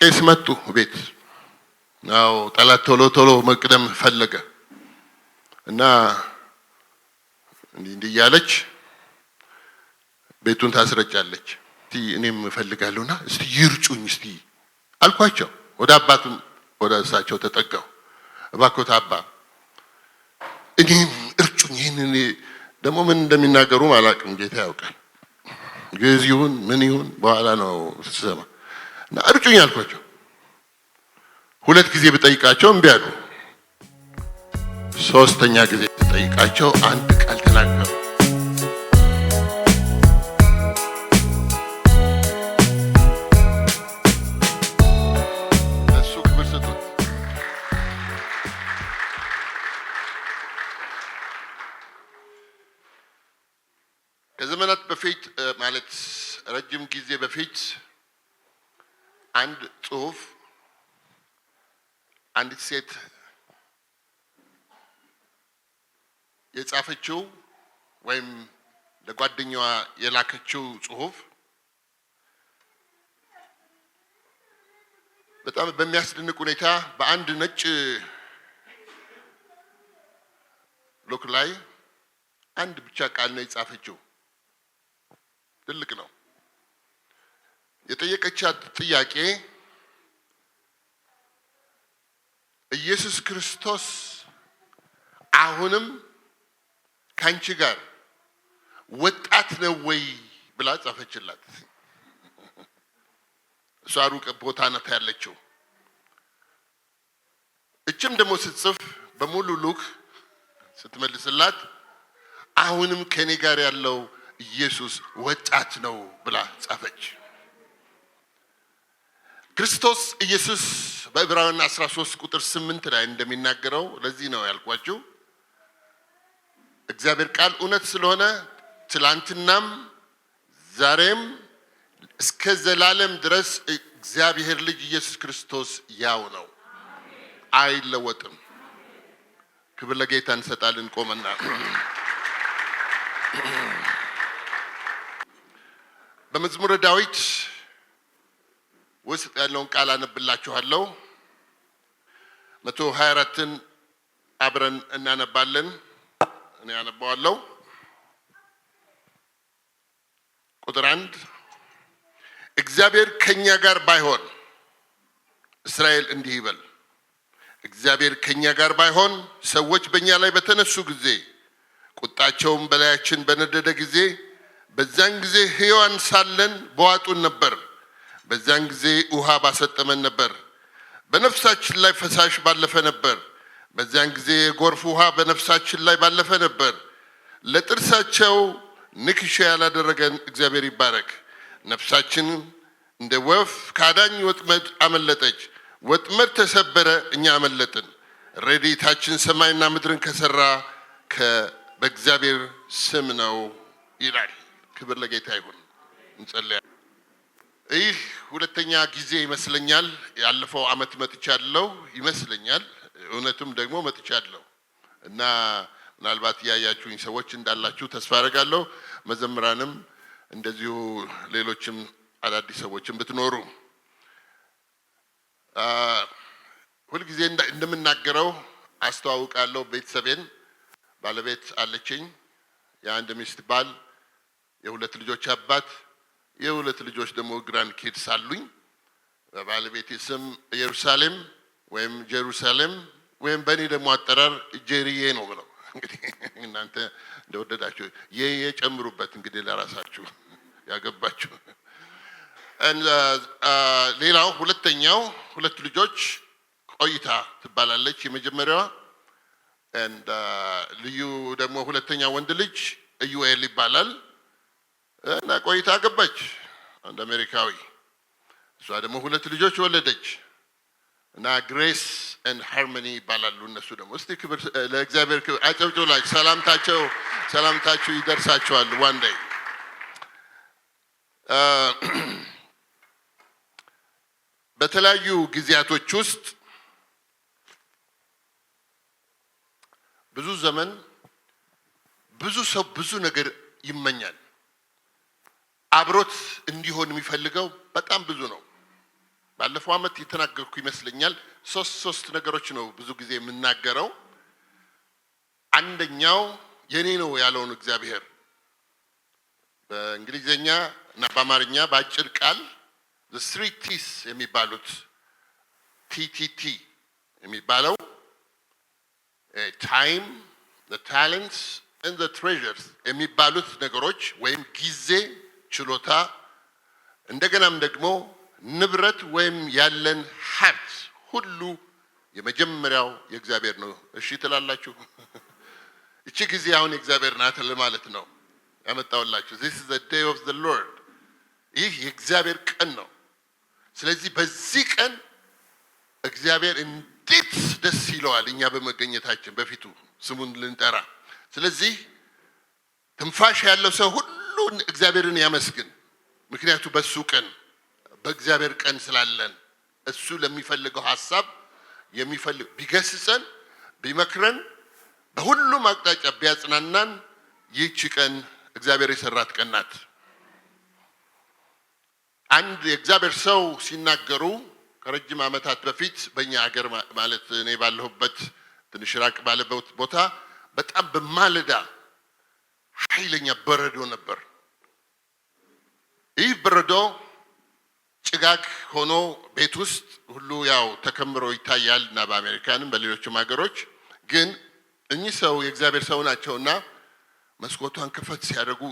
ቄስ መጡ ቤት ነው ጠላት ቶሎ ቶሎ መቅደም ፈለገ እና እንዲህ ያለች ቤቱን ታስረጫለች እኔም እፈልጋለሁና እስቲ ይርጩኝ እስቲ አልኳቸው ወደ አባቱም ወደ እሳቸው ተጠጋው እባክዎት አባ እኔም እርጩኝ ይሄንን ደግሞ ምን እንደሚናገሩ አላውቅም ጌታ ያውቃል ግዕዝ ይሁን ምን ይሁን በኋላ ነው ስሰማ እና እርጩኝ አልኳቸው ሁለት ጊዜ ብጠይቃቸው እምቢ አሉ ሶስተኛ ጊዜ ብጠይቃቸው አንድ ቃል ተናገሩ እሱ ክብር ስጡት ከዘመናት በፊት ማለት ረጅም ጊዜ በፊት አንድ ጽሑፍ አንዲት ሴት የጻፈችው ወይም ለጓደኛዋ የላከችው ጽሑፍ በጣም በሚያስደንቅ ሁኔታ በአንድ ነጭ ሎክ ላይ አንድ ብቻ ቃል ነው የጻፈችው ትልቅ ነው የጠየቀቻት ጥያቄ ኢየሱስ ክርስቶስ አሁንም ካንቺ ጋር ወጣት ነው ወይ ብላ ጻፈችላት እሷ ሩቅ ቦታ ናት ያለችው እችም ደግሞ ስትጽፍ በሙሉ ሉክ ስትመልስላት አሁንም ከኔ ጋር ያለው ኢየሱስ ወጣት ነው ብላ ጻፈች ክርስቶስ ኢየሱስ በዕብራውያን 13 ቁጥር 8 ላይ እንደሚናገረው ለዚህ ነው ያልኳችሁ እግዚአብሔር ቃል እውነት ስለሆነ ትላንትናም ዛሬም እስከ ዘላለም ድረስ እግዚአብሔር ልጅ ኢየሱስ ክርስቶስ ያው ነው አይለወጥም ክብር ለጌታ እንሰጣለን ቆመና በመዝሙረ ዳዊት ውስጥ ያለውን ቃል አነብላችኋለሁ 124ን አብረን እናነባለን እኔ አነባዋለሁ ቁጥር 1 እግዚአብሔር ከኛ ጋር ባይሆን እስራኤል እንዲህ ይበል እግዚአብሔር ከኛ ጋር ባይሆን ሰዎች በእኛ ላይ በተነሱ ጊዜ ቁጣቸውም በላያችን በነደደ ጊዜ በዛን ጊዜ ሕያዋን ሳለን በዋጡን ነበር በዛን ጊዜ ውሃ ባሰጠመን ነበር በነፍሳችን ላይ ፈሳሽ ባለፈ ነበር በዛን ጊዜ የጎርፍ ውሃ በነፍሳችን ላይ ባለፈ ነበር ለጥርሳቸው ንክሻ ያላደረገን እግዚአብሔር ይባረክ ነፍሳችን እንደ ወፍ ካዳኝ ወጥመድ አመለጠች ወጥመድ ተሰበረ እኛ አመለጥን ረድኤታችን ሰማይና ምድርን ከሰራ በእግዚአብሔር ስም ነው ይላል ክብር ለጌታ ይሁን እንጸልያለን ይህ ሁለተኛ ጊዜ ይመስለኛል ያለፈው አመት መጥቻለሁ ይመስለኛል እውነቱም ደግሞ መጥቻለሁ እና ምናልባት ያያችሁኝ ሰዎች እንዳላችሁ ተስፋ አደርጋለሁ መዘምራንም እንደዚሁ ሌሎችም አዳዲስ ሰዎችም ብትኖሩ ሁሉ ጊዜ እንደምናገረው አስተዋውቃለሁ ቤተሰቤን ባለቤት አለችኝ የአንድ ሚስት ባል የሁለት ልጆች አባት የሁለት ልጆች ደግሞ ግራንድ ኪድስ አሉኝ ባለቤቴ ስም ኢየሩሳሌም ወይም ጀሩሳሌም ወይም በእኔ ደግሞ አጠራር ጄሪዬ ነው ብለው እንግዲህ እናንተ እንደወደዳችሁ የጨምሩበት እንግዲህ ለራሳችሁ ያገባችሁ ሌላው ሁለተኛው ሁለት ልጆች ቆይታ ትባላለች የመጀመሪያዋ ልዩ ደግሞ ሁለተኛ ወንድ ልጅ ኢዩኤል ይባላል እና ቆይታ አገባች አንድ አሜሪካዊ እሷ ደግሞ ሁለት ልጆች ወለደች እና ግሬስ ኤንድ ሃርመኒ ይባላሉ እነሱ ደግሞ እስቲ ክብር ለእግዚአብሔር ክብር አጨብጭቡላችሁ ሰላምታችሁ ይደርሳችኋል ዋን ዴይ በተለያዩ ጊዜያቶች ውስጥ ብዙ ዘመን ብዙ ሰው ብዙ ነገር ይመኛል አብሮት እንዲሆን የሚፈልገው በጣም ብዙ ነው ባለፈው ዓመት የተናገርኩ ይመስለኛል። ሶስት ነገሮች ነው ብዙ ጊዜ የምናገረው። አንደኛው የኔ ነው ያለውን እግዚአብሔር በእንግሊዘኛ እና በአማርኛ በአጭር ቃል the three T's የሚባሉት TTT የሚባለው time, the talents and the treasures የሚባሉት ነገሮች ወይም ጊዜ፣ ችሎታ እንደገናም ደግሞ ንብረት ወይም ያለን ሀብት ሁሉ የመጀመሪያው የእግዚአብሔር ነው። እሺ ትላላችሁ? እቺ ጊዜ አሁን የእግዚአብሔር ናት ለማለት ነው ያመጣውላችሁ። this is the day of the Lord። ይህ የእግዚአብሔር ቀን ነው። ስለዚህ በዚህ ቀን እግዚአብሔር እንዴት ደስ ይለዋል እኛ በመገኘታችን በፊቱ ስሙን ልንጠራ። ስለዚህ ትንፋሽ ያለው ሰው ሁሉ እግዚአብሔርን ያመስግን። ምክንያቱም በሱ ቀን በእግዚአብሔር ቀን ስላለን እሱ ለሚፈልገው ሐሳብ የሚፈልግ ቢገስጸን ቢመክረን በሁሉም አቅጣጫ ቢያጽናናን ይህች ቀን እግዚአብሔር የሰራት ቀን ናት። አንድ የእግዚአብሔር ሰው ሲናገሩ ከረጅም ዓመታት በፊት በእኛ ሀገር ማለት እኔ ባለሁበት ትንሽ ራቅ ባለበት ቦታ በጣም በማለዳ ኃይለኛ በረዶ ነበር። ይህ በረዶ ጭጋግ ሆኖ ቤት ውስጥ ሁሉ ያው ተከምሮ ይታያል እና በአሜሪካንም በሌሎችም ሀገሮች ግን እኚህ ሰው የእግዚአብሔር ሰው ናቸውና መስኮቷን ክፈት ሲያደርጉ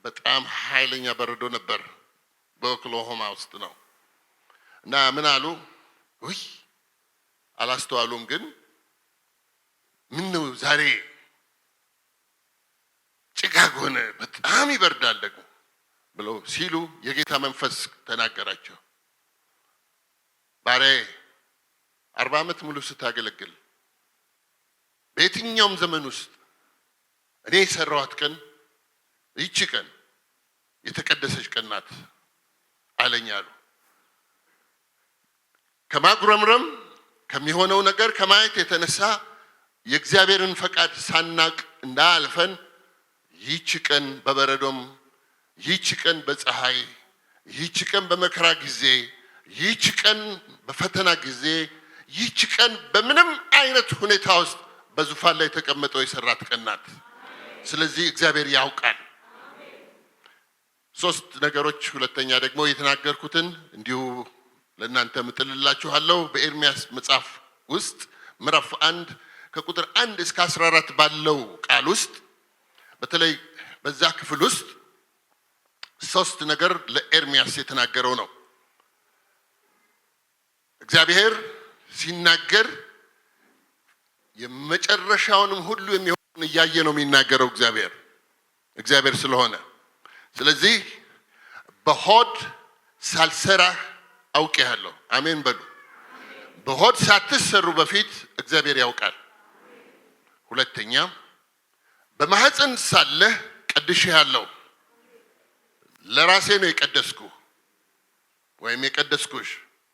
በጣም ኃይለኛ በረዶ ነበር። በኦክላሆማ ውስጥ ነው እና ምን አሉ? ውይ አላስተዋሉም። ግን ምን ነው ዛሬ ጭጋግ ሆነ፣ በጣም ይበርዳል ደግሞ ብለው ሲሉ የጌታ መንፈስ ተናገራቸው። ባሪያዬ 40 ዓመት ሙሉ ስታገለግል በየትኛውም ዘመን ውስጥ እኔ የሰራኋት ቀን ይህች ቀን የተቀደሰች ቀን ናት አለኝ አሉ። ከማጉረምረም ከሚሆነው ነገር ከማየት የተነሳ የእግዚአብሔርን ፈቃድ ሳናቅ እንዳልፈን ይህች ቀን በበረዶም፣ ይህች ቀን በፀሐይ፣ ይህች ቀን በመከራ ጊዜ፣ ይህች ቀን በፈተና ጊዜ፣ ይህች ቀን በምንም አይነት ሁኔታ ውስጥ በዙፋን ላይ ተቀምጦ የሰራት ቀን ናት። ስለዚህ እግዚአብሔር ያውቃል። ሶስት ነገሮች ሁለተኛ ደግሞ የተናገርኩትን እንዲሁ ለእናንተ ምጥልላችኋለሁ። በኤርምያስ መጽሐፍ ውስጥ ምዕራፍ 1 ከቁጥር 1 እስከ 14 ባለው ቃል ውስጥ በተለይ በዛ ክፍል ውስጥ ሶስት ነገር ለኤርምያስ የተናገረው ነው። እግዚአብሔር ሲናገር የመጨረሻውንም ሁሉ የሚሆን እያየ ነው የሚናገረው እግዚአብሔር ስለሆነ። ስለዚህ በሆድ ሳልሰራህ አውቄሃለሁ። አሜን በሉ። በሆድ ሳትሰሩ በፊት እግዚአብሔር ያውቃል። ሁለተኛ በማህፀን ሳለህ ቀድሼሃለሁ። ለራሴ ነው የቀደስኩ ወይም የቀደስኩሽ።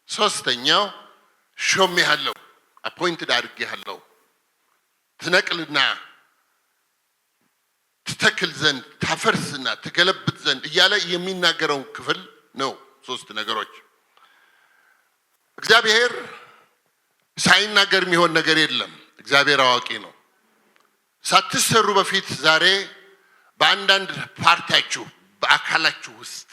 ሶስተኛው ሾሜሃለሁ፣ አፖይንትድ አድርጌሃለሁ ትነቅልና ትተክል ዘንድ ታፈርስና ትገለብጥ ዘንድ እያለ የሚናገረው ክፍል ነው። ሶስት ነገሮች። እግዚአብሔር ሳይናገር የሚሆን ነገር የለም። እግዚአብሔር አዋቂ ነው። ሳትሰሩ በፊት ዛሬ በአንዳንድ ፓርታችሁ በአካላችሁ ውስጥ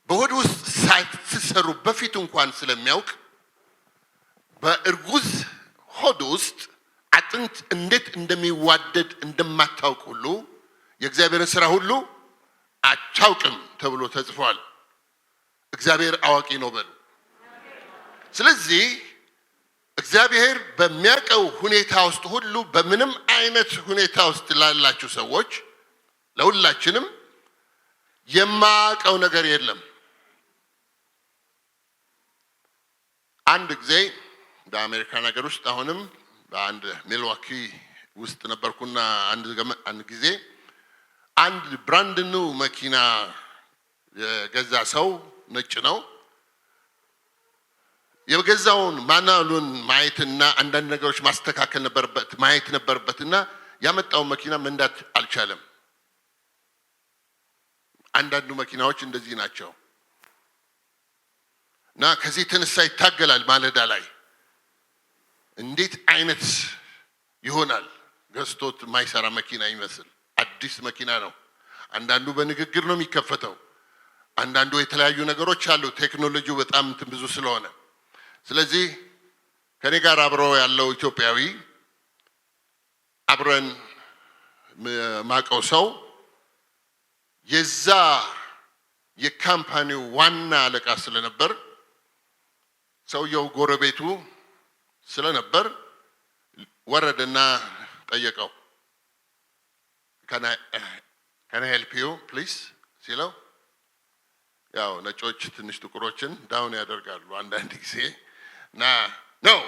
በሆድ ውስጥ ሳትሰሩ በፊት እንኳን ስለሚያውቅ በእርጉዝ ሆድ ውስጥ አጥንት እንዴት እንደሚዋደድ እንደማታውቅ ሁሉ የእግዚአብሔርን ስራ ሁሉ አታውቅም ተብሎ ተጽፏል። እግዚአብሔር አዋቂ ነው በሉ። ስለዚህ እግዚአብሔር በሚያውቀው ሁኔታ ውስጥ ሁሉ በምንም አይነት ሁኔታ ውስጥ ላላችሁ ሰዎች ለሁላችንም የማያውቀው ነገር የለም። አንድ ጊዜ በአሜሪካን ሀገር ውስጥ አሁንም በአንድ ሚልዋኪ ውስጥ ነበርኩና አንድ ጊዜ አንድ ብራንድ ኒው መኪና የገዛ ሰው ነጭ ነው። የገዛውን ማናሉን ማየትና አንዳንድ ነገሮች ማስተካከል ነበርበት ማየት ነበርበትና ያመጣው መኪና መንዳት አልቻለም። አንዳንዱ መኪናዎች እንደዚህ ናቸው። እና ከዚህ የተነሳ ይታገላል። ማለዳ ላይ እንዴት አይነት ይሆናል? ገዝቶት ማይሰራ መኪና ይመስል አዲስ መኪና ነው። አንዳንዱ በንግግር ነው የሚከፈተው፣ አንዳንዱ የተለያዩ ነገሮች አሉ። ቴክኖሎጂው በጣም ብዙ ስለሆነ ስለዚህ ከኔ ጋር አብሮ ያለው ኢትዮጵያዊ አብረን ማቀው ሰው የዛ የካምፓኒው ዋና አለቃ ስለነበር ሰውየው ጎረቤቱ ስለነበር ወረደና ጠየቀው። can I help you please ሲለው ያው ነጮች ትንሽ ጥቁሮችን ዳውን ያደርጋሉ አንዳንድ ጊዜ ና ነው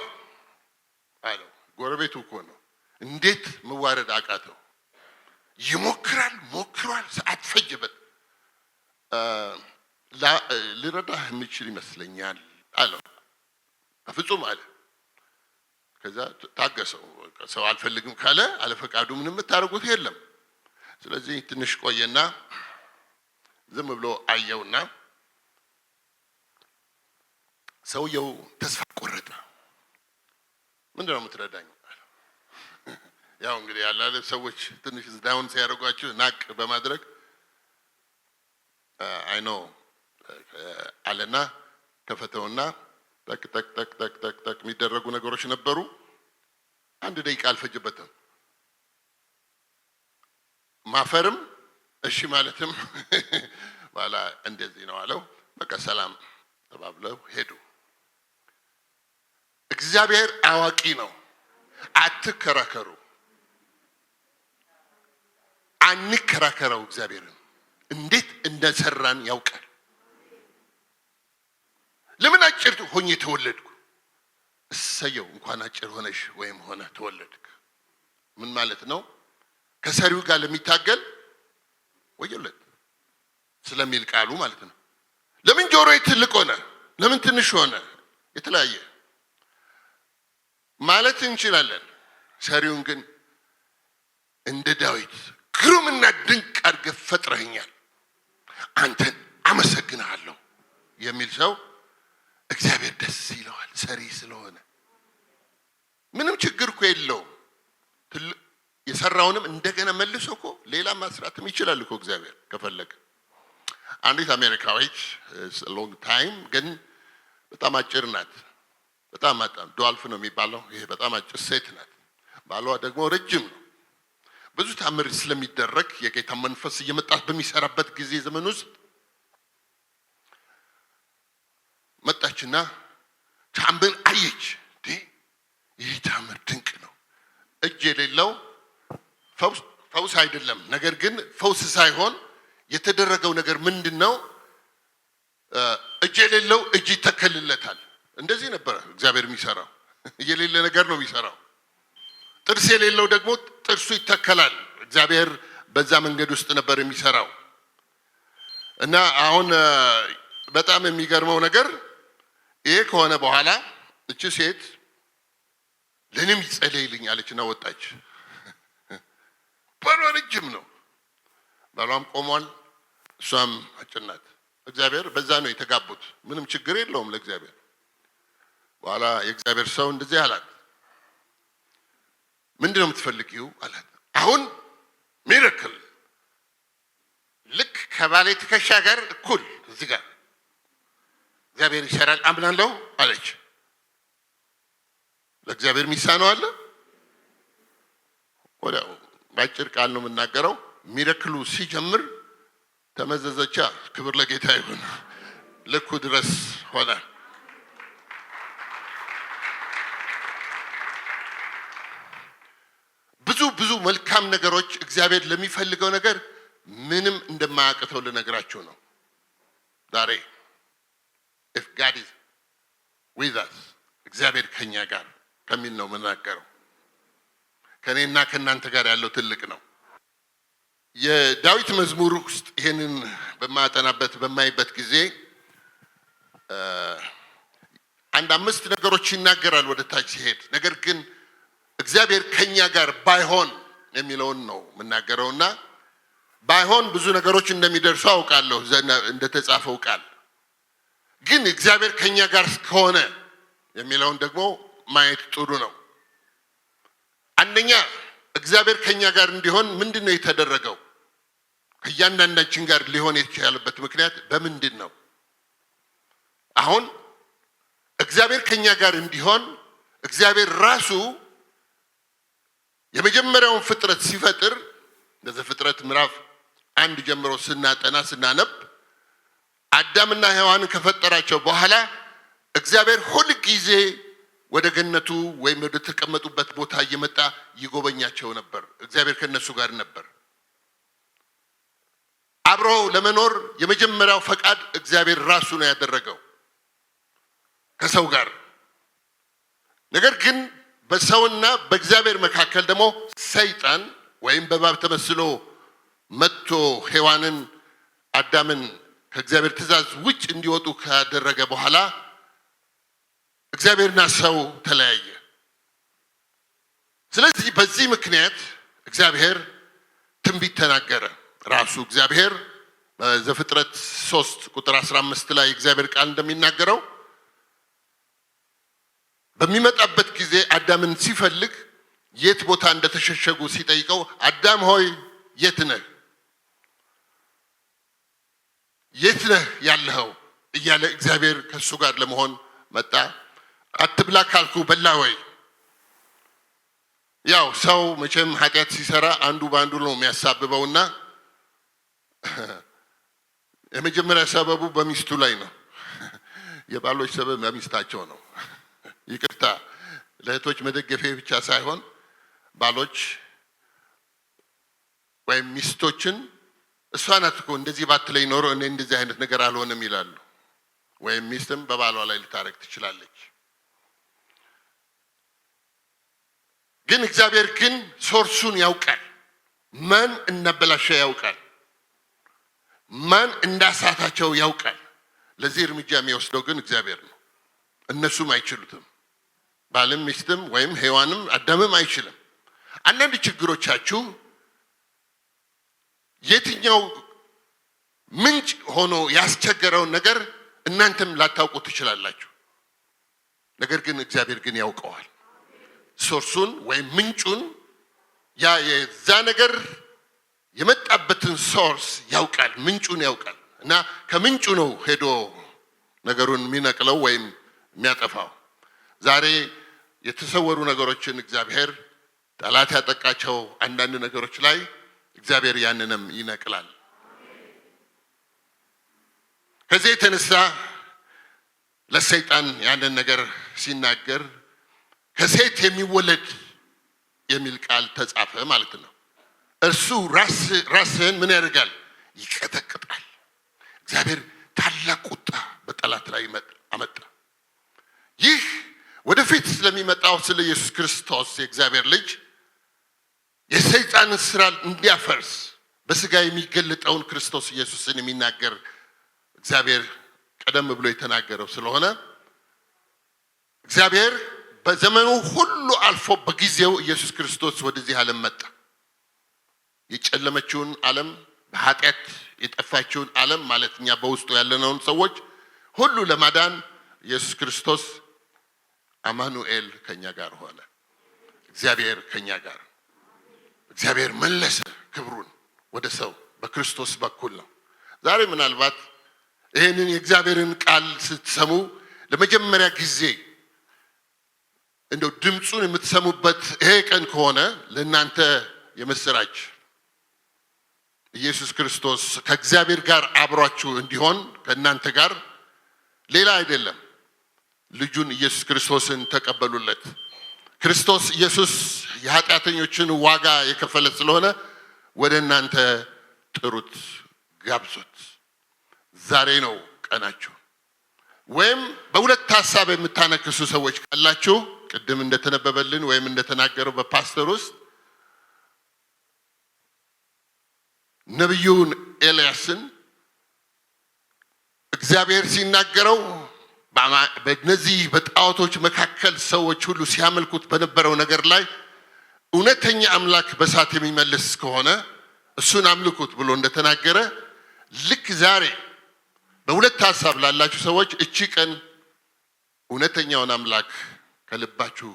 አለው። ጎረቤቱ እኮ ነው። እንዴት መዋረድ አቃተው? ይሞክራል ሞክሯል፣ ሰዓት ፈጀበት። ሊረዳህ የሚችል ይመስለኛል አለው። በፍጹም አለ። ከዛ ታገሰው። ሰው አልፈልግም ካለ አለፈቃዱ ምንም የምታደርጉት የለም። ስለዚህ ትንሽ ቆየና ዝም ብሎ አየውና ሰውየው ተስፋ ቆረጠ። ምንድነው የምትረዳኝ? ያው እንግዲህ ያላለ ሰዎች ትንሽ ዳውን ሲያደርጓችሁ ናቅ በማድረግ አይ ኖ አለና ከፈተውና ጠቅ ጠቅ ጠቅ ጠቅ ጠቅ ጠቅ የሚደረጉ ነገሮች ነበሩ። አንድ ደቂቃ አልፈጀበትም። ማፈርም እሺ ማለትም ባላ እንደዚህ ነው አለው። በቃ ሰላም ተባብለው ሄዱ። እግዚአብሔር አዋቂ ነው። አትከራከሩ፣ አንከራከረው። እግዚአብሔርን እንዴት እንደሰራን ያውቃል። ለምን አጭር ሆኜ ተወለድኩ? እሰየው እንኳን አጭር ሆነሽ ወይም ሆነ ተወለድክ። ምን ማለት ነው? ከሰሪው ጋር ለሚታገል ወየለት ስለሚል ቃሉ ማለት ነው። ለምን ጆሮዬ ትልቅ ሆነ? ለምን ትንሽ ሆነ? የተለያየ ማለት እንችላለን። ሰሪውን ግን እንደ ዳዊት ግሩምና ድንቅ አድርገህ ፈጥረኸኛል፣ አንተን አመሰግናለሁ የሚል ሰው እግዚአብሔር ደስ ይለዋል። ሰሪ ስለሆነ ምንም ችግር እኮ የለውም። የሰራውንም እንደገና መልሶ እኮ ሌላ ማስራትም ይችላል እኮ እግዚአብሔር ከፈለገ። አንዲት አሜሪካዊት ሎንግ ታይም ግን በጣም አጭር ናት። በጣም ዶልፍ ነው የሚባለው። ይሄ በጣም አጭር ሴት ናት። ባሏ ደግሞ ረጅም ነው። ብዙ ታምር ስለሚደረግ የጌታ መንፈስ እየመጣ በሚሰራበት ጊዜ ዘመን ውስጥ መጣችና ታምር አየች። ይህ ታምር ድንቅ ነው። እጅ የሌለው ፈውስ አይደለም። ነገር ግን ፈውስ ሳይሆን የተደረገው ነገር ምንድነው? እጅ የሌለው እጅ ይተከልለታል። እንደዚህ ነበር እግዚአብሔር የሚሰራው። የሌለ ነገር ነው የሚሰራው። ጥርስ የሌለው ደግሞ ጥርሱ ይተከላል። እግዚአብሔር በዛ መንገድ ውስጥ ነበር የሚሰራው። እና አሁን በጣም የሚገርመው ነገር ይሄ ከሆነ በኋላ እቺ ሴት ለኔም ይጸልይልኝ አለችና ወጣች። ባሏ ረጅም ነው፣ ባሏም ቆሟል፣ እሷም አጭር ናት። እግዚአብሔር በዛ ነው የተጋቡት። ምንም ችግር የለውም ለእግዚአብሔር። በኋላ የእግዚአብሔር ሰው እንደዚህ አላት፣ ምንድነው የምትፈልጊው አላት። አሁን ሚራክል ልክ ከባሌ ትከሻ ጋር እኩል እዚህ ጋር እግዚአብሔር ይሰራል አምናለሁ አለች። ለእግዚአብሔር የሚሳነው አለ? ወዲያው ባጭር ቃል ነው የምናገረው። ሚራክሉ ሲጀምር ተመዘዘቻ። ክብር ለጌታ ይሁን። ልኩ ድረስ ሆነ። ብዙ መልካም ነገሮች እግዚአብሔር ለሚፈልገው ነገር ምንም እንደማያቅተው ልነግራችሁ ነው ዛሬ። if God is with us እግዚአብሔር ከኛ ጋር ከሚል ነው የምናገረው። ከኔና ከናንተ ጋር ያለው ትልቅ ነው። የዳዊት መዝሙር ውስጥ ይሄንን በማጠናበት በማይበት ጊዜ አንድ አምስት ነገሮች ይናገራል ወደ ታች ሲሄድ። ነገር ግን እግዚአብሔር ከኛ ጋር ባይሆን የሚለውን ነው የምናገረውና ባይሆን ብዙ ነገሮች እንደሚደርሱ አውቃለሁ እንደተጻፈው ቃል። ግን እግዚአብሔር ከኛ ጋር ከሆነ የሚለውን ደግሞ ማየት ጥሩ ነው። አንደኛ እግዚአብሔር ከኛ ጋር እንዲሆን ምንድነው የተደረገው? ከእያንዳንዳችን ጋር ሊሆን የቻለበት ምክንያት በምንድን ነው? አሁን እግዚአብሔር ከኛ ጋር እንዲሆን እግዚአብሔር ራሱ የመጀመሪያውን ፍጥረት ሲፈጥር በዘፍጥረት ምዕራፍ 1 ጀምሮ ስናነብ አዳምና ሔዋንን ከፈጠራቸው በኋላ እግዚአብሔር ሁል ጊዜ ወደ ገነቱ ወይም ወደ ተቀመጡበት ቦታ እየመጣ ይጎበኛቸው ነበር። እግዚአብሔር ከነሱ ጋር ነበር። አብሮ ለመኖር የመጀመሪያው ፈቃድ እግዚአብሔር ራሱ ነው ያደረገው ከሰው ጋር። ነገር ግን በሰውና በእግዚአብሔር መካከል ደግሞ ሰይጣን ወይም በእባብ ተመስሎ መጥቶ ሔዋንን አዳምን ከእግዚአብሔር ትእዛዝ ውጭ እንዲወጡ ካደረገ በኋላ እግዚአብሔርና ሰው ተለያየ። ስለዚህ በዚህ ምክንያት እግዚአብሔር ትንቢት ተናገረ። ራሱ እግዚአብሔር በዘፍጥረት 3 ቁጥር 15 ላይ እግዚአብሔር ቃል እንደሚናገረው በሚመጣበት ጊዜ አዳምን ሲፈልግ የት ቦታ እንደተሸሸጉ ሲጠይቀው አዳም ሆይ የት ነህ? የት ነህ ያለኸው እያለ እግዚአብሔር ከሱ ጋር ለመሆን መጣ። አትብላ ካልኩ በላ ወይ? ያው ሰው መቼም ኃጢአት ሲሰራ አንዱ በአንዱ ነው የሚያሳብበውና የመጀመሪያ ሰበቡ በሚስቱ ላይ ነው። የባሎች ሰበብ በሚስታቸው ነው። ይቅርታ ለእህቶች መደገፊያ ብቻ ሳይሆን ባሎች ወይም ሚስቶችን እሷ ናት እኮ እንደዚህ ባትለኝ ኖሮ እኔ እንደዚህ አይነት ነገር አልሆነም ይላሉ። ወይም ሚስትም በባሏ ላይ ልታረግ ትችላለች። ግን እግዚአብሔር ግን ሶርሱን ያውቃል። ማን እንዳበላሸ ያውቃል። ማን እንዳሳታቸው ያውቃል። ለዚህ እርምጃ የሚወስደው ግን እግዚአብሔር ነው። እነሱም አይችሉትም። ባልም ሚስትም ወይም ሔዋንም አዳምም አይችልም። አንዳንድ ችግሮቻችሁ የትኛው ምንጭ ሆኖ ያስቸገረውን ነገር እናንተም ላታውቁ ትችላላችሁ። ነገር ግን እግዚአብሔር ግን ያውቀዋል። ሶርሱን ወይም ምንጩን የዛ ነገር የመጣበትን ሶርስ ያውቃል። ምንጩን ያውቃል እና ከምንጩ ነው ሄዶ ነገሩን የሚነቅለው ወይም የሚያጠፋው። ዛሬ የተሰወሩ ነገሮችን እግዚአብሔር ጠላት ያጠቃቸው አንዳንድ ነገሮች ላይ እግዚአብሔር ያንንም ይነቅላል። ከዚህ የተነሳ ለሰይጣን ያንን ነገር ሲናገር ከሴት የሚወለድ የሚል ቃል ተጻፈ ማለት ነው። እርሱ ራስህን ምን ያደርጋል? ይቀጠቅጣል። እግዚአብሔር ታላቅ ቁጣ በጠላት ላይ አመጣ። ይህ ወደፊት ስለሚመጣው ስለ ኢየሱስ ክርስቶስ የእግዚአብሔር ልጅ የሰይጣንን ስራ እንዲያፈርስ በስጋ የሚገለጠውን ክርስቶስ ኢየሱስን የሚናገር እግዚአብሔር ቀደም ብሎ የተናገረው ስለሆነ እግዚአብሔር በዘመኑ ሁሉ አልፎ በጊዜው ኢየሱስ ክርስቶስ ወደዚህ ዓለም መጣ። የጨለመችውን ዓለም በኃጢአት የጠፋችውን ዓለም ማለት እኛ በውስጡ ያለነውን ሰዎች ሁሉ ለማዳን ኢየሱስ ክርስቶስ አማኑኤል ከኛ ጋር ሆነ። እግዚአብሔር ከኛ ጋር። እግዚአብሔር መለሰ ክብሩን ወደ ሰው በክርስቶስ በኩል ነው። ዛሬ ምናልባት ይህንን የእግዚአብሔርን ቃል ስትሰሙ ለመጀመሪያ ጊዜ እንደው ድምፁን የምትሰሙበት ይሄ ቀን ከሆነ ለእናንተ የምስራች። ኢየሱስ ክርስቶስ ከእግዚአብሔር ጋር አብሯችሁ እንዲሆን ከእናንተ ጋር ሌላ አይደለም። ልጁን ኢየሱስ ክርስቶስን ተቀበሉለት። ክርስቶስ ኢየሱስ የኃጢአተኞችን ዋጋ የከፈለ ስለሆነ ወደ እናንተ ጥሩት፣ ጋብዙት። ዛሬ ነው ቀናችሁ። ወይም በሁለት ሐሳብ የምታነክሱ ሰዎች ካላችሁ ቅድም እንደተነበበልን ወይም እንደተናገረው በፓስተር ውስጥ ነብዩን ኤልያስን እግዚአብሔር ሲናገረው በእነዚህ በጣዖቶች መካከል ሰዎች ሁሉ ሲያመልኩት በነበረው ነገር ላይ እውነተኛ አምላክ በእሳት የሚመልስ ከሆነ እሱን አምልኩት ብሎ እንደተናገረ ልክ ዛሬ በሁለት ሐሳብ ላላችሁ ሰዎች እቺ ቀን እውነተኛውን አምላክ ከልባችሁ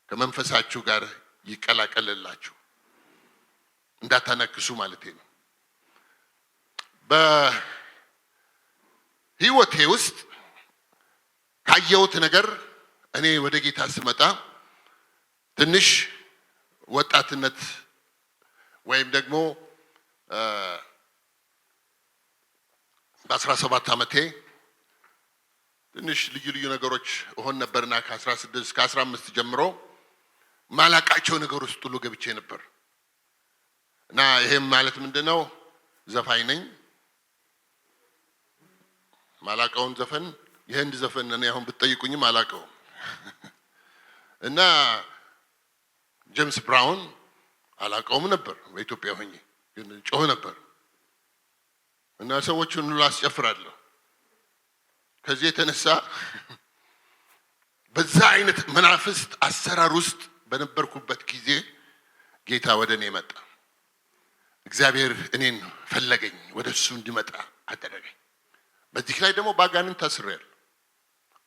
ከመንፈሳችሁ ጋር ይቀላቀልላችሁ እንዳታነክሱ ማለት ነው። በህይወቴ ውስጥ ካየሁት ነገር እኔ ወደ ጌታ ስመጣ ትንሽ ወጣትነት ወይም ደግሞ በ17 ዓመቴ ትንሽ ልዩ ነገሮች ሆን ነበርና ከ16 እስከ 15 ጀምሮ ማላቃቸው ነገር ውስጥ ሁሉ ገብቼ ነበር እና ይሄም ማለት ምንድነው ዘፋኝ ነኝ። ማላቃውን ዘፈን የህንድ ዘፈን እኔ አሁን ብትጠይቁኝም አላቀው እና ጄምስ ብራውን አላቀውም ነበር። በኢትዮጵያ ሆኜ ግን ጮህ ነበር እና ሰዎችን ሁሉ አስጨፍራለሁ። ከዚህ የተነሳ በዛ አይነት መናፍስት አሰራር ውስጥ በነበርኩበት ጊዜ ጌታ ወደ እኔ መጣ። እግዚአብሔር እኔን ፈለገኝ፣ ወደሱ እንዲመጣ አደረገኝ። በዚህ ላይ ደግሞ ባጋንንት ታስሬያለሁ፣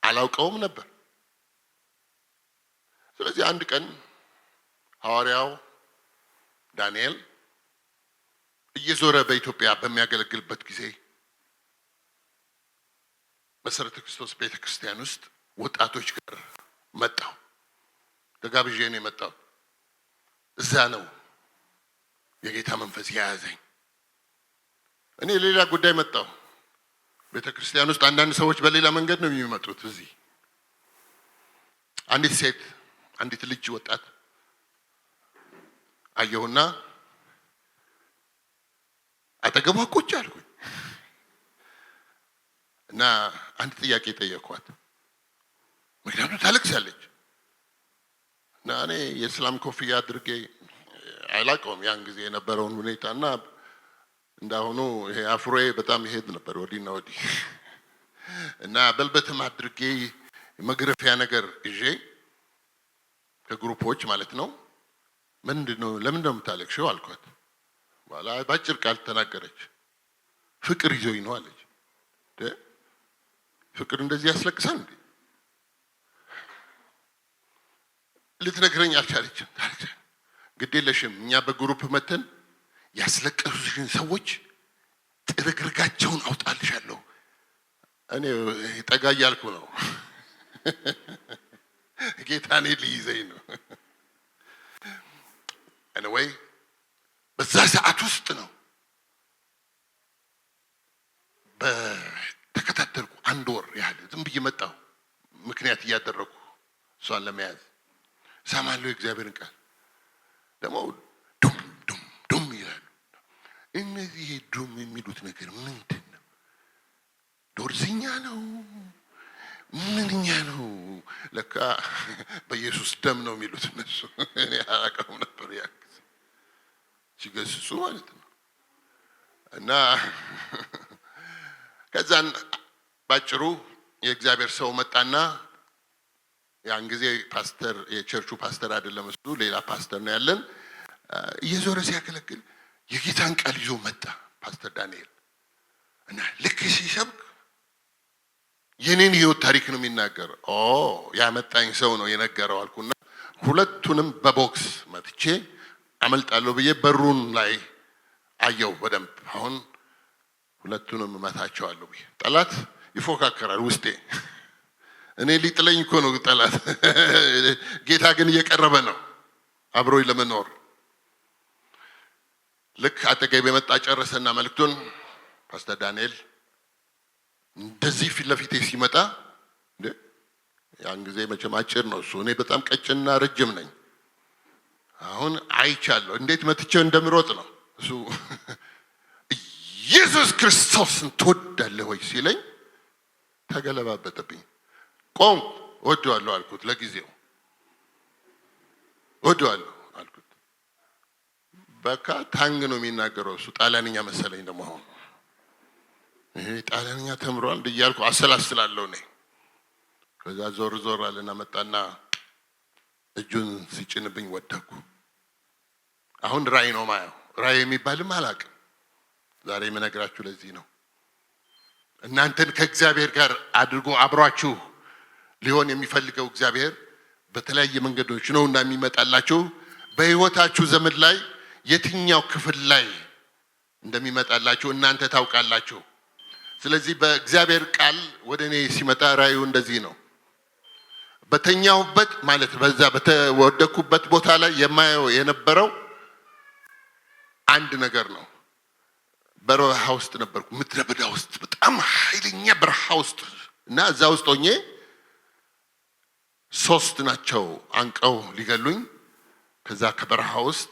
አላውቀውም ነበር። ስለዚህ አንድ ቀን ሐዋርያው ዳንኤል እየዞረ በኢትዮጵያ በሚያገለግልበት ጊዜ መሰረተ ክርስቶስ ቤተክርስቲያን ውስጥ ወጣቶች ጋር መጣሁ። ተጋብዤ ነው የመጣው። እዛ ነው የጌታ መንፈስ ያዘኝ። እኔ ሌላ ጉዳይ መጣሁ። ቤተክርስቲያን ውስጥ አንዳንድ ሰዎች በሌላ መንገድ ነው የሚመጡት። እዚህ አንዲት ሴት አንዲት ልጅ ወጣት አየሁና አጠገቧ ቁጭ አልኩኝ እና አንድ ጥያቄ ጠየኳት። ምክንያቱም ታለቅሳለች እና እኔ የእስላም ኮፍያ አድርጌ አላውቀውም ያን ጊዜ የነበረውን ሁኔታና እንዳሁኑ ይሄ አፍሮዬ በጣም ይሄድ ነበር ወዲና ወዲህ እና በልበትም አድርጌ መግረፊያ ነገር ይዤ ከግሩፖች ማለት ነው። ምንድነው ለምን ነው የምታለቅሽው አልኳት። ባላ ባጭር ቃል ተናገረች። ፍቅር ይዞኝ ነው አለች። ፍቅር እንደዚህ ያስለቅሳል እንዴ? ልትነግረኝ አልቻለችም። ግዴለሽም እኛ በግሩፕ መተን ያስለቀሱሽን ሰዎች ጥርግርጋቸውን አውጣልሻለሁ። እኔ ጠጋ እያልኩ ነው። ጌታ እኔ ሊይዘኝ ነው። anyway በዛ ሰዓት ውስጥ ነው በተከታተልኩ አንድ ወር ያህል ዝም ብዬ መጣሁ። ምክንያት እያደረኩ እሷን ለመያዝ ሰማለሁ። እግዚአብሔርን ቃል ደግሞ ዱም ዱም ዱም ይላሉ። እነዚህ ዱም የሚሉት ነገር ምንድን ነው? ዶርዝኛ ነው? ምንኛ ነው? ለካ በኢየሱስ ደም ነው የሚሉት እነሱ። እኔ አላውቅም ነበር ያ ሲገስጹ ማለት ነው። እና ከዛን ባጭሩ የእግዚአብሔር ሰው መጣና ያን ጊዜ ፓስተር የቸርቹ ፓስተር አይደለም እሱ ሌላ ፓስተር ነው ያለን። እየዞረ ሲያገለግል የጌታን ቃል ይዞ መጣ ፓስተር ዳንኤል እና ልክ ሲሰብክ የኔን ህይወት ታሪክ ነው የሚናገረው። ያመጣኝ ሰው ነው የነገረው አልኩና ሁለቱንም በቦክስ መትቼ አመልጣለሁ ብዬ በሩን ላይ አየው በደንብ። አሁን ሁለቱንም መታቸዋለሁ ብዬ ጠላት ይፎካከራል ውስጤ። እኔ ሊጥለኝ እኮ ነው ጠላት። ጌታ ግን እየቀረበ ነው አብሮኝ ለመኖር። ልክ አጠገቤ መጣ፣ ጨረሰና መልእክቱን ፓስተር ዳንኤል እንደዚህ ፊት ለፊቴ ሲመጣ ያን ጊዜ መቼም አጭር ነው እሱ፣ እኔ በጣም ቀጭንና ረጅም ነኝ። አሁን አይቻለሁ እንዴት መትቼው እንደምሮጥ ነው እሱ። ኢየሱስ ክርስቶስን ትወዳለህ ወይ ሲለኝ ተገለባበጠብኝ። ቆም እወደዋለሁ አልኩት። ለጊዜው እወደዋለሁ አልኩት። በቃ ታንግ ነው የሚናገረው እሱ። ጣሊያንኛ መሰለኝ ደግሞ አሁን ይሄ ጣሊያንኛ ተምሯል እያልኩ አሰላስላለሁ እኔ። ከዛ ዞር ዞር አለና መጣና እጁን ሲጭንብኝ ወደኩ። አሁን ራእይ ነው ማየው። ራእይ የሚባልም አላውቅም። ዛሬ የምነግራችሁ ለዚህ ነው። እናንተን ከእግዚአብሔር ጋር አድርጎ አብሯችሁ ሊሆን የሚፈልገው እግዚአብሔር በተለያየ መንገዶች ነውና የሚመጣላችሁ በህይወታችሁ ዘመን ላይ የትኛው ክፍል ላይ እንደሚመጣላችሁ እናንተ ታውቃላችሁ። ስለዚህ በእግዚአብሔር ቃል ወደኔ ሲመጣ ራእዩ እንደዚህ ነው። በተኛውበት ማለት በዛ በተወደኩበት ቦታ ላይ የማየው የነበረው አንድ ነገር ነው። በረሃ ውስጥ ነበርኩ፣ ምድረ በዳ ውስጥ፣ በጣም ኃይለኛ በረሃ ውስጥ እና እዛ ውስጥ ሆኜ 3 ናቸው አንቀው ሊገሉኝ። ከዛ ከበረሃ ውስጥ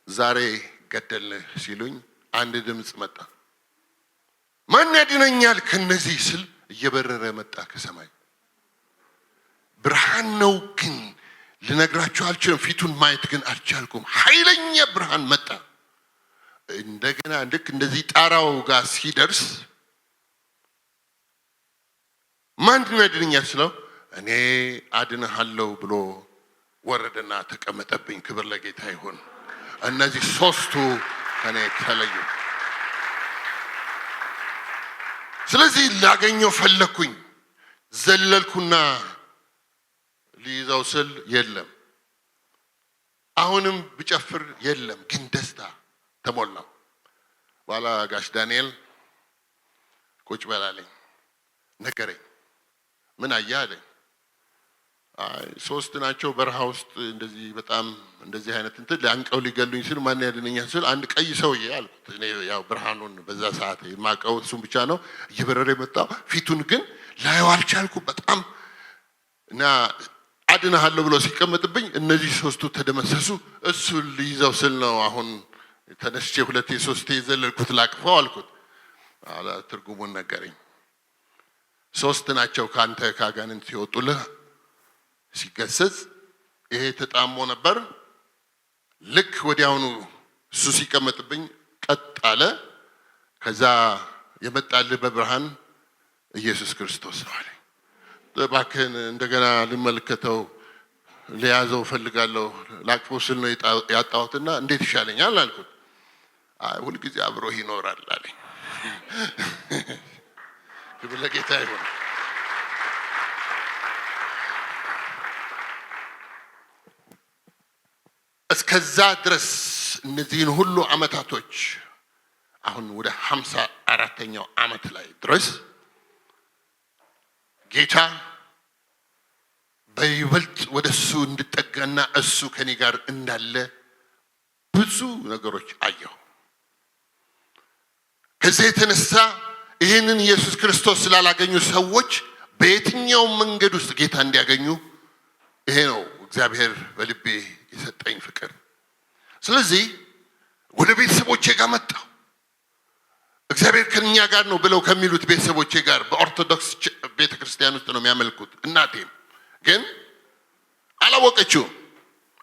ዛሬ ገደልህ ሲሉኝ አንድ ድምጽ መጣ። ማን ያድነኛል ከነዚህ ስል እየበረረ መጣ ከሰማይ። ብርሃን ነው ግን ልነግራችሁ አልችልም። ፊቱን ማየት ግን አልቻልኩም። ኃይለኛ ብርሃን መጣ። እንደገና ልክ እንደዚህ ጣራው ጋር ሲደርስ ማን ያድነኛል ስለው እኔ አድንሃለሁ ብሎ ወረደና ተቀመጠብኝ። ክብር ለጌታ ይሁን። እነዚህ 3ቱ ከኔ ተለዩ። ስለዚህ ላገኘው ፈለኩኝ። ዘለልኩና ሊይዘው ስል የለም። አሁንም ብጨፍር የለም። ግን ደስታ ተሞላው። በኋላ ጋሽ ዳንኤል ቁጭ በላለኝ ነገረኝ። ምን አየህ አለኝ። 3 ናቸው በረሃ ውስጥ እንደዚህ በጣም እንደዚህ አይነት እንትን ላንቀው ሊገሉኝ ሲሉ ማን ያድነኛል ስል አንድ ቀይ ሰውዬ አልኩት። እኔ ያው ብርሃኑን በዛ ሰዓት የማውቀው እሱን ብቻ ነው። እየበረረ የመጣው ፊቱን ግን ላየው አልቻልኩም በጣም እና አድነሃለሁ ብሎ ሲቀመጥብኝ እነዚህ 3ቱ ተደመሰሱ። እሱ ሊይዘው ስል ነው አሁን ተነስቼ 2 3 ዘለልኩት ላቅፈው አልኩት። አላ ትርጉሙን ነገረኝ። 3 ናቸው ካንተ ካጋንንት ሲወጡልህ ሲገሰጽ ይሄ ተጣሞ ነበር። ልክ ወዲያውኑ እሱ ሲቀመጥብኝ ቀጥ አለ። ከዛ የመጣልህ በብርሃን ኢየሱስ ክርስቶስ ነው አለኝ። እባክህን እንደገና ልመልከተው ሊያዘው ፈልጋለሁ ላቅፈው ስል ነው ያጣሁትና እንዴት ይሻለኛል አልኩት። ሁልጊዜ አብሮህ ይኖራል አለኝ። ክብር ለጌታ ይሁን። እስከዛ ድረስ እነዚህን ሁሉ አመታቶች አሁን ወደ 54ኛው አመት ላይ ድረስ ጌታ በይበልጥ ወደሱ እንድጠጋና እሱ ከኔ ጋር እንዳለ ብዙ ነገሮች አየሁ። ከዚህ የተነሳ ይህንን ኢየሱስ ክርስቶስ ስላላገኙ ሰዎች በየትኛው መንገድ ውስጥ ጌታ እንዲያገኙ ይሄ ነው እግዚአብሔር በልቤ የሰጠኝ ፍቅር። ስለዚህ ወደ ቤተሰቦቼ ጋር መጣሁ። እግዚአብሔር ከኛ ጋር ነው ብለው ከሚሉት ቤተሰቦቼ ጋር በኦርቶዶክስ ቤተክርስቲያን ውስጥ ነው የሚያመልኩት። እናቴም ግን አላወቀችውም፣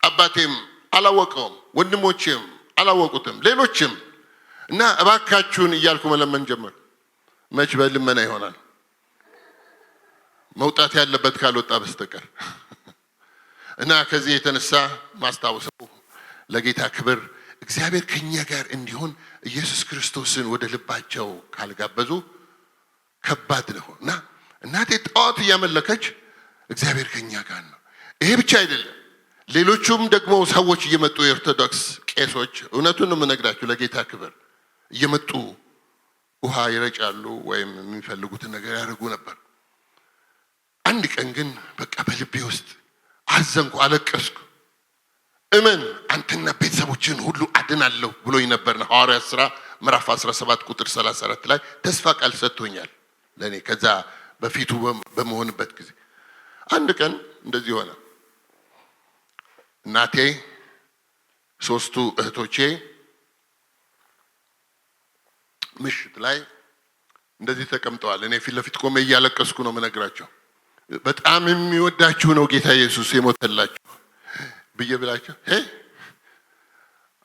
አባቴም አላወቀውም፣ ወንድሞቼም አላወቁትም፣ ሌሎችም እና እባካችሁን እያልኩ መለመን ጀመር። መች በልመና ይሆናል መውጣት ያለበት ካልወጣ በስተቀር እና ከዚህ የተነሳ ማስታወሰው ለጌታ ክብር እግዚአብሔር ከኛ ጋር እንዲሆን ኢየሱስ ክርስቶስን ወደ ልባቸው ካልጋበዙ ከባድ ነው እና እናቴ ጣዖት እያመለከች እግዚአብሔር ከኛ ጋር ነው። ይሄ ብቻ አይደለም፣ ሌሎቹም ደግሞ ሰዎች እየመጡ የኦርቶዶክስ ቄሶች እውነቱን ነው የምነግራችሁ ለጌታ ክብር እየመጡ ውሃ ይረጫሉ ወይም የሚፈልጉትን ነገር ያደርጉ ነበር። አንድ ቀን ግን በቃ በልቤ ውስጥ አዘንኩ፣ አለቀስኩ። እመን አንተና ቤተሰቦችን ሁሉ አድናለሁ ብሎኝ ነበር። ሐዋርያት ሥራ ምዕራፍ 17 ቁጥር 34 ላይ ተስፋ ቃል ሰጥቶኛል ለኔ ከዛ በፊቱ በመሆንበት ጊዜ። አንድ ቀን እንደዚህ ሆነ። እናቴ 3ቱ እህቶቼ ምሽት ላይ እንደዚህ ተቀምጠዋል። እኔ ፊት ለፊት ቆሜ እያለቀስኩ ነው የምነግራቸው። በጣም የሚወዳችሁ ነው ጌታ ኢየሱስ የሞተላችሁ ብዬ ብላቸው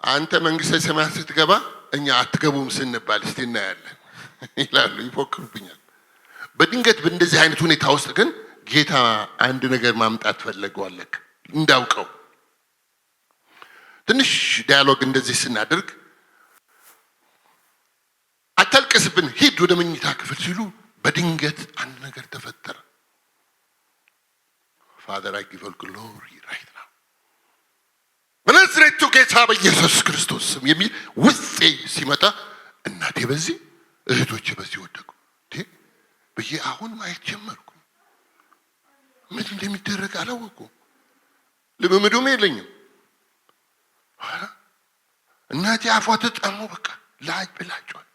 አንተ መንግስተ ሰማያት ስትገባ እኛ አትገቡም ስንባል እስቲ እናያለን ይላሉ፣ ይፎክሩብኛል። በድንገት በእንደዚህ አይነት ሁኔታ ውስጥ ግን ጌታ አንድ ነገር ማምጣት ፈለገዋለክ እንዳውቀው። ትንሽ ዳያሎግ እንደዚህ ስናደርግ አታልቅስብን ሂድ ወደ መኝታ ክፍል ሲሉ በድንገት አንድ ነገር ተፈጠረ። Father, I give all glory right now. በናዝሬቱ ጌታ በኢየሱስ ክርስቶስ ስም የሚል ውስጤ ሲመጣ እናቴ በዚህ እህቶቼ በዚህ ወደቁ ብዬ አሁን ማየት ጀመርኩ። ምን እንደሚደረግ አላወኩም። ልምምዱም የለኝም። እናቴ አፏ ተጣሙ። በቃ ላጅ ብላቸዋል።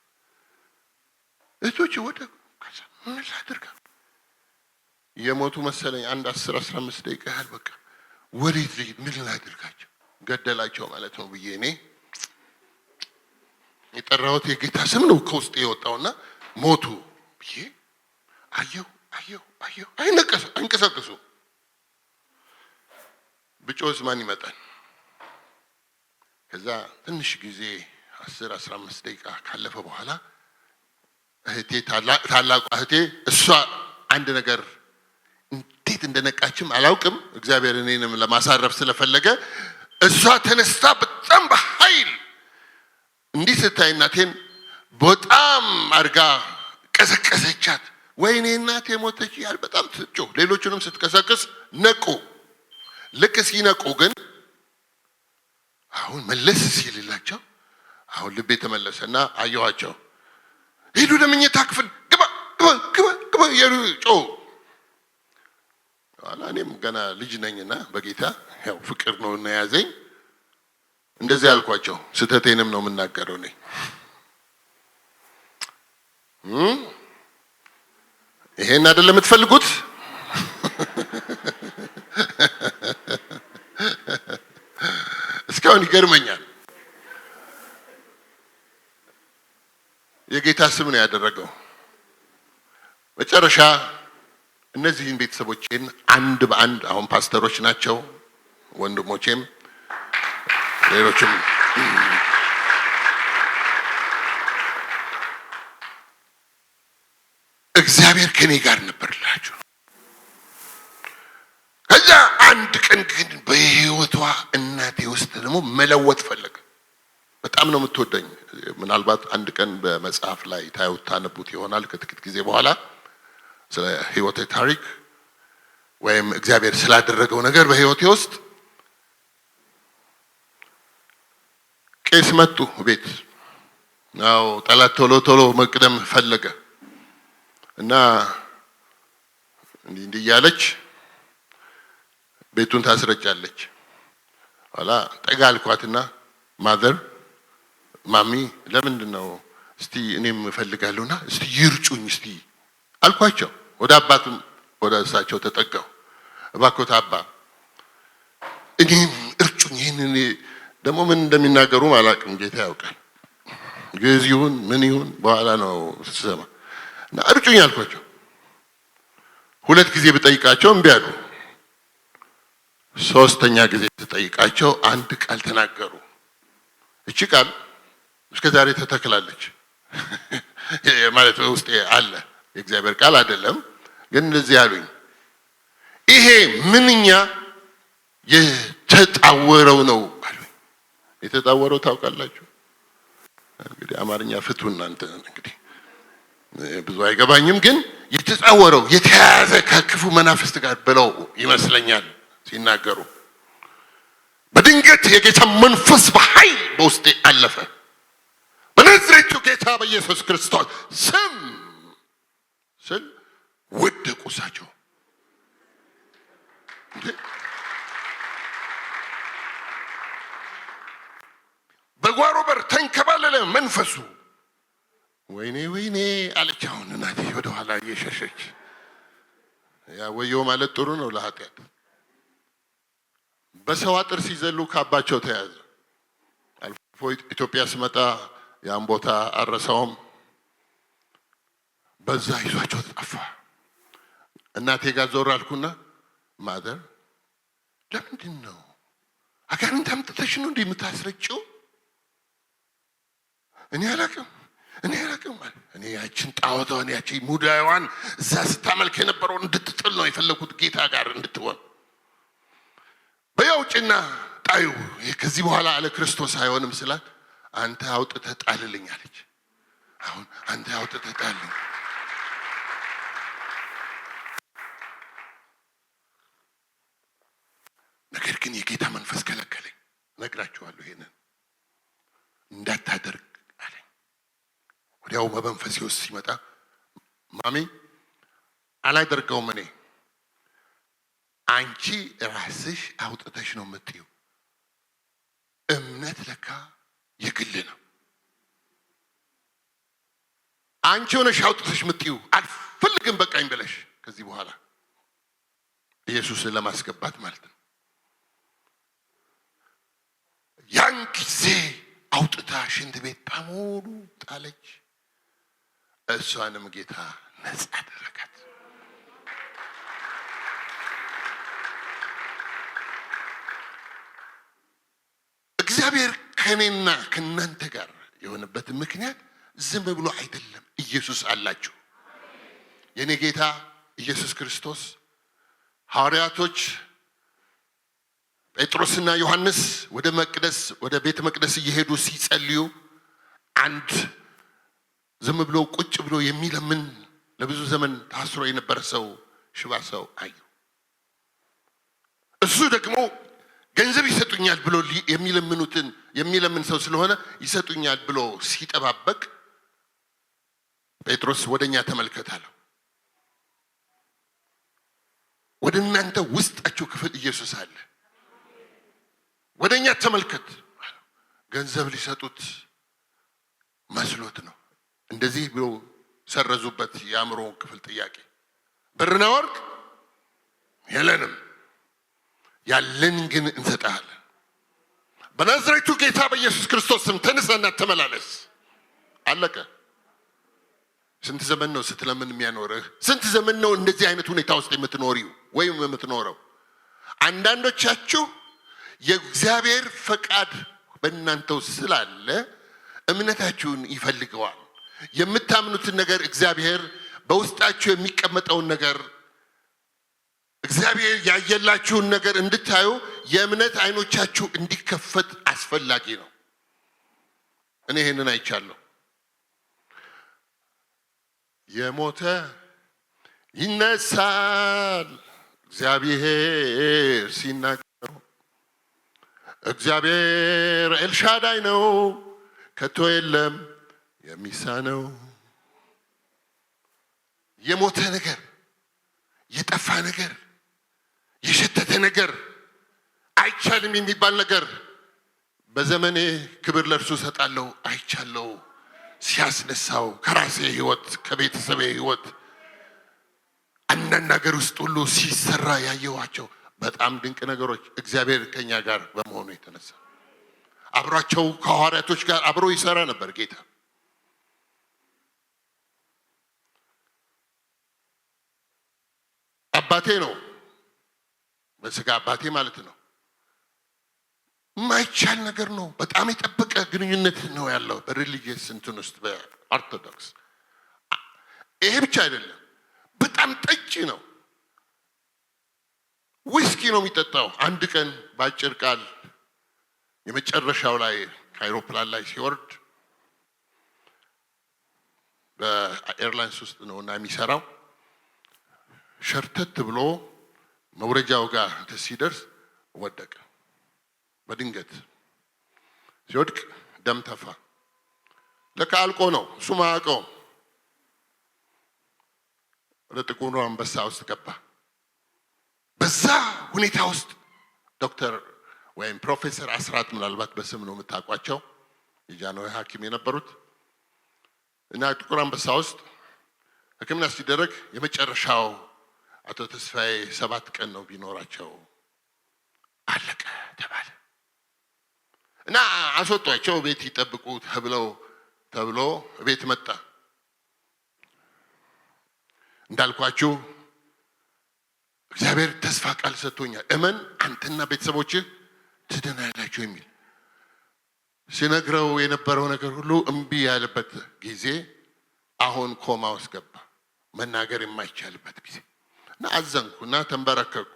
እህቶቼ ወደቁ። ምን ላድርግ? የሞቱ መሰለኝ። አንድ 10-15 ደቂቃ ያህል በቃ ወዴት ልሂድ? ምን ላድርጋቸው? ገደላቸው ማለት ነው ብዬ እኔ የጠራሁት የጌታ ስም ነው ከውስጥ የወጣውና ሞቱ ብዬ አየሁ። አይንቀሳቀሱ። ብጮዝ ማን ይመጣል? ከዛ ትንሽ ጊዜ 10-15 ደቂቃ ካለፈ በኋላ እህቴ ታላቋ እህቴ እሷ አንድ ነገር እንዴት እንደነቃችም አላውቅም። እግዚአብሔር እኔንም ለማሳረፍ ስለፈለገ እሷ ተነስታ በጣም በኃይል እንዲህ ስታይ እናቴን በጣም አድርጋ ቀሰቀሰቻት። ወይኔ እናቴ ሞተች ያል በጣም ትጮህ። ሌሎቹንም ስትቀሰቅስ ነቁ። ልክ ሲነቁ ግን አሁን መለስ ሲልላቸው አሁን ልቤ ተመለሰና አየኋቸው። ሄዱ ለምኝታ ክፍል ግባ ያሉ ጮሁ። እኔም ገና ልጅ ነኝና በጌታ ያው ፍቅር ነው እና ያዘኝ። እንደዚህ አልኳቸው። ስተቴንም ነው የምናገረው ነኝ። ይሄን አይደለም የምትፈልጉት? እስካሁን ይገርመኛል። የጌታ ስም ነው ያደረገው። መጨረሻ እነዚህን ቤተሰቦቼን አንድ በአንድ አሁን ፓስተሮች ናቸው ወንድሞቼም ሌሎችም እግዚአብሔር ከኔ ጋር ነበርላችሁ። ከዛ አንድ ቀን ግን በህይወቷ እናቴ ውስጥ ደግሞ መለወጥ ፈለገ። በጣም ነው የምትወደኝ። ምናልባት አንድ ቀን በመጽሐፍ ላይ ታነቡት ይሆናል ከጥቂት ጊዜ በኋላ ስለ ህይወቴ ታሪክ ወይም እግዚአብሔር ስላደረገው ነገር በህይወቴ ውስጥ። ቄስ መጡ ቤት ነው። ጠላት ቶሎ መቅደም ፈለገ እና እንዲህ ያለች ቤቱን ታስረጫለች። ኋላ ጠጋ አልኳትና ማሚ ለምንድን ነው እስቲ እኔም እፈልጋለሁና እስቲ ይርጩኝ እስቲ አልኳቸው። ወደ አባቱም ወደ እሳቸው ተጠጋው። እባክዎት አባ እኔም እርጩኝ። ይሄን ደግሞ ምን እንደሚናገሩ አላውቅም፣ ጌታ ያውቃል። ግዕዝ ይሁን ምን ይሁን በኋላ ነው ስሰማ እና እርጩኝ አልኳቸው። 2 ጊዜ ብጠይቃቸው እምቢ አሉ። 3ኛ ጊዜ ተጠይቃቸው አንድ ቃል ተናገሩ። እቺ ቃል እስከ ዛሬ ተተክላለች ማለት ውስጤ አለ። የእግዚአብሔር ቃል አይደለም ግን እንደዚህ ያሉኝ፣ ይሄ ምንኛ የተጣወረው ነው አሉኝ። የተጣወረው ታውቃላችሁ? እንግዲህ አማርኛ ፍቱ እናንተ። እንግዲህ ብዙ አይገባኝም፣ ግን የተጣወረው የተያዘ ከክፉ መናፍስት ጋር ብለው ይመስለኛል ሲናገሩ። በድንገት የጌታ መንፈስ በኃይል በውስጤ አለፈ። በናዝሬቱ ጌታ በኢየሱስ ክርስቶስ ስም ስል ወደቁ እሳቸው። በጓሮ በር ተንከባለለ መንፈሱ። ወይኔ አለች። አሁን እናቴ ወደ ኋላ እየሸሸች ያ ወየው ማለት ጥሩ ነው ለኃጢአት። በሰው አጥር ሲዘሉ ካባቸው ተያዘ። አልፎ ኢትዮጵያ ስመጣ ያን ቦታ አረሳውም። በዛ ይዟቸው ተጠፋ። እናቴ ጋር ዞር አልኩና ማዘር ለምንድን ነው አጋንንት አምጥተሽ ነው እንዴ የምታስረጭው? እኔ አላውቅም ማለት እኔ ያችን ጣዖቷን ያችን ሙዳዋን እዛ ስታመልክ የነበረውን እንድትጥል ነው የፈለኩት፣ ጌታ ጋር እንድትሆን። በያውጭና ጣዩ ከዚህ በኋላ አለ ክርስቶስ አይሆንም ስላት አንተ አውጥተህ ጣልልኝ አለች። አሁን አንተ አውጥተህ ጣልልኝ ነገር ግን የጌታ መንፈስ ከለከለኝ። ነግራችኋለሁ ይሄንን እንዳታደርግ አለኝ። ወዲያው በመንፈሴ ውስጥ ሲመጣ ማሚ አላደርገውም እኔ፣ አንቺ ራስሽ አውጥተሽ ነው የምትይው። እምነት ለካ የግል ነው። አንቺ ሆነሽ አውጥተሽ የምትይው አልፈልግም በቃኝ ብለሽ ከዚህ በኋላ ኢየሱስን ለማስገባት ማለት ነው። ያን ጊዜ አውጥታ ሽንት ቤት በሙሉ ጣለች። እሷንም ጌታ ነፃ አደረጋት። እግዚአብሔር ከኔና ከናንተ ጋር የሆነበት ምክንያት ዝም ብሎ አይደለም። ኢየሱስ አላችሁ። የኔ ጌታ ኢየሱስ ክርስቶስ ሐዋርያቶች ጴጥሮስና ዮሐንስ ወደ ቤተ መቅደስ እየሄዱ ሲጸልዩ አንድ ዝም ብሎ ቁጭ ብሎ የሚለምን ለብዙ ዘመን ታስሮ የነበረ ሰው ሽባ ሰው አዩ። እሱ ደግሞ ገንዘብ ይሰጡኛል ብሎ የሚለምን ሰው ስለሆነ ይሰጡኛል ብሎ ሲጠባበቅ ጴጥሮስ ወደኛ ተመልከት አለው። ወደ እናንተ ውስጣችሁ ክፍል ኢየሱስ አለ። ወደኛ ተመልከት። ገንዘብ ሊሰጡት መስሎት ነው። እንደዚህ ብሎ ሰረዙበት የአእምሮ ክፍል ጥያቄ። ብርና ወርቅ የለንም፣ ያለን ግን እንሰጣለን። በናዝሬቱ ጌታ በኢየሱስ ክርስቶስ ስም ተነሳና ተመላለስ። አለቀ። ስንት ዘመን ነው ስትለምን የሚያኖርህ? ስንት ዘመን ነው እንደዚህ አይነት ሁኔታ ውስጥ የምትኖሪው ወይም የምትኖረው? አንዳንዶቻችሁ የእግዚአብሔር ፈቃድ በእናንተ ውስጥ ስላለ እምነታችሁን ይፈልገዋል። የምታምኑትን ነገር እግዚአብሔር በውስጣችሁ የሚቀመጠውን ነገር እግዚአብሔር ያየላችሁን ነገር እንድታዩ የእምነት አይኖቻችሁ እንዲከፈት አስፈላጊ ነው። እኔ ይሄንን አይቻለሁ። የሞተ ይነሳል እግዚአብሔር ሲናገር። እግዚአብሔር ኤልሻዳይ ነው፣ ከቶ የለም የሚሳነው። የሞተ ነገር፣ የጠፋ ነገር፣ የሸተተ ነገር፣ አይቻልም የሚባል ነገር በዘመኔ ክብር ለእርሱ ሰጣለሁ አይቻለሁ። ሲያስነሳው ከራሴ ህይወት ከቤተሰቤ ህይወት አንዳንድ ነገር ውስጥ ሁሉ ሲሰራ ያየኋቸው በጣም ድንቅ ነገሮች እግዚአብሔር ከኛ ጋር በመሆኑ የተነሳ አብሯቸው ከሐዋርያቶች ጋር አብሮ ይሰራ ነበር ጌታ። አባቴ ነው፣ በስጋ አባቴ ማለት ነው። ማይቻል ነገር ነው። በጣም የጠበቀ ግንኙነት ነው ያለው በሪሊጂየስ እንትን ውስጥ በኦርቶዶክስ። ይሄ ብቻ አይደለም፣ በጣም ጠጪ ነው። ዊስኪ ነው የሚጠጣው። አንድ ቀን በአጭር ቃል የመጨረሻው ላይ ከአይሮፕላን ላይ ሲወርድ በኤርላይንስ ውስጥ ነው እና የሚሰራው ሸርተት ብሎ መውረጃው ጋር ሲደርስ ወደቀ። በድንገት ሲወድቅ ደም ተፋ። ለካ አልቆ ነው፣ እሱም አያውቀውም። ወደ ጥቁሩ አንበሳ ውስጥ ገባ። በዛ ሁኔታ ውስጥ ዶክተር ወይም ፕሮፌሰር አስራት ምናልባት በስም ነው የምታውቋቸው የጃንሆይ ሐኪም የነበሩት እና ጥቁር አንበሳ ውስጥ ሕክምና ሲደረግ የመጨረሻው አቶ ተስፋዬ 7 ቀን ነው ቢኖራቸው አለቀ ተባለ እና አስወጧቸው። ቤት ይጠብቁ ተብሎ ቤት መጣ። እንዳልኳችሁ እግዚአብሔር ተስፋ ቃል ሰጥቶኛል። እመን አንተና ቤተሰቦችህ ትድናላችሁ የሚል ሲነግረው የነበረው ነገር ሁሉ እምቢ ያለበት ጊዜ አሁን ኮማ ውስጥ ገባ። መናገር የማይቻልበት ጊዜ እና አዘንኩና ተንበረከኩ።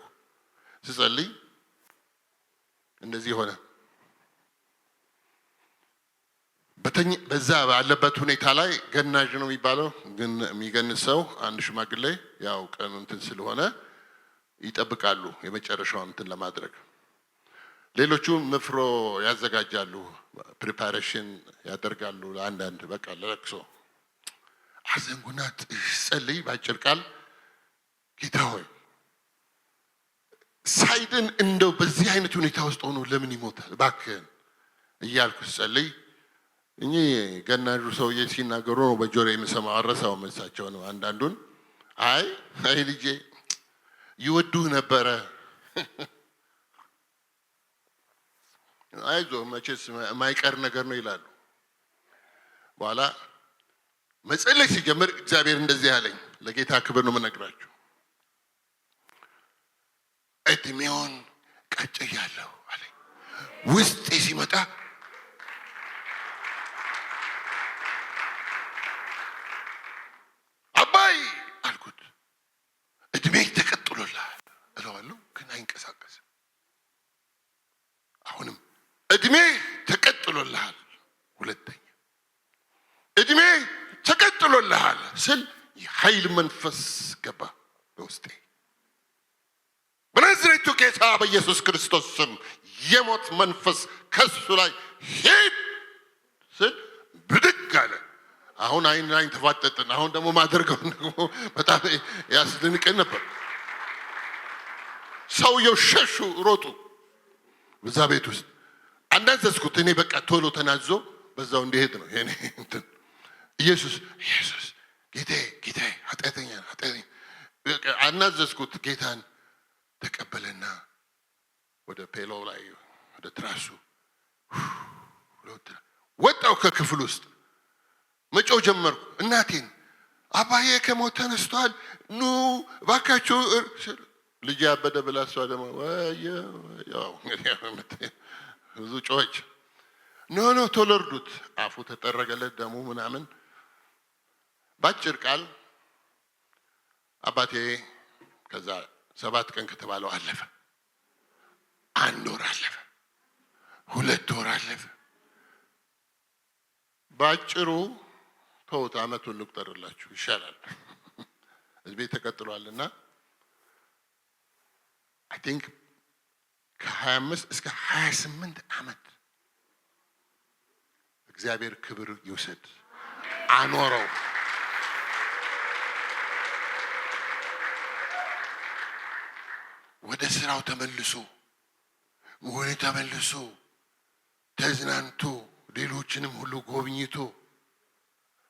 ስጸልይ እንደዚህ ሆነ። በዛ ባለበት ሁኔታ ላይ ገናዥ ነው የሚባለው፣ ግን የሚገንዝ ሰው አንድ ሽማግሌ ያው ቀኑ እንትን ስለሆነ ይጠብቃሉ የመጨረሻውን እንትን ለማድረግ ሌሎቹ መፍሮ ያዘጋጃሉ፣ ፕሪፓሬሽን ያደርጋሉ። ለአንዳንድ በቃ ለለቅሶ አዘንጉና ጸልይ። ባጭር ቃል ጌታ ሆይ ሳይድን እንደው በዚህ አይነት ሁኔታ ውስጥ ሆኖ ለምን ይሞታል እባክህን እያልኩ ጸልይ። እኚህ ገናዡ ሰውዬ ሲናገሩ ነው በጆሮ የምሰማው። አረሳው መሳቸው ነው አንዳንዱን። አይ ልጄ ይወዱህ ነበረ፣ አይዞህ መቼስ የማይቀር ነገር ነው ይላሉ። በኋላ መጸለይ ሲጀምር እግዚአብሔር እንደዚህ አለኝ። ለጌታ ክብር ነው የምነግራችሁ። እድሜውን ቀጭያለሁ አለኝ። ውስጤ ሲመጣ አባይ አልኩት። እድሜ ተቀጥሎልሃል እለዋለሁ፣ ግን አይንቀሳቀስም። አሁንም እድሜ ተቀጥሎልሃል፣ ሁለተኛ እድሜ ተቀጥሎልሃል ስል የኃይል መንፈስ ገባ በውስጤ። በናዝሬቱ ጌታ በኢየሱስ ክርስቶስ ስም የሞት መንፈስ ከሱ ላይ ሂድ ስል ብድግ አለ። አሁን አይን ተፋጠጥን። አሁን ደግሞ ማድረገው ደግሞ በጣም ያስደንቀኝ ነበር። ሰውየው ሸሹ፣ ሮጡ። በዛ ቤት ውስጥ አናዘዝኩት። እኔ በቃ ቶሎ ተናዞ በዛው እንዲሄድ ነው የኔ እንትን። ኢየሱስ ጌታዬ ኃጢአተኛ አናዘዝኩት። ጌታን ተቀበለና ወደ ፔሎው ላይ ወደ ትራሱ ወጣው። ከክፍል ውስጥ መጮህ ጀመርኩ። እናቴን አባዬ ከሞት ተነስቷል፣ ኑ እባካችሁ። ልጅ ያበደ ብላ እሷ ደግሞ ብዙ ጮኸች። ኖ ቶሎ እርዱት። አፉ ተጠረገለት ደሙ ምናምን። ባጭር ቃል አባቴ ከዛ 7 ቀን ከተባለው አለፈ። 1 ወር አለፈ፣ 2 ወር አለፈ። ባጭሩ ተውት፣ አመቱን ልቁጠርላችሁ ይሻላል። እዚህ ቤት ተቀጥሏልና አይ ቲንክ ከ25 እስከ 28 አመት እግዚአብሔር ክብር ይውሰድ አኖረው። ወደ ስራው ተመልሶ ተዝናንቶ ሌሎችንም ሁሉ ጎብኝቶ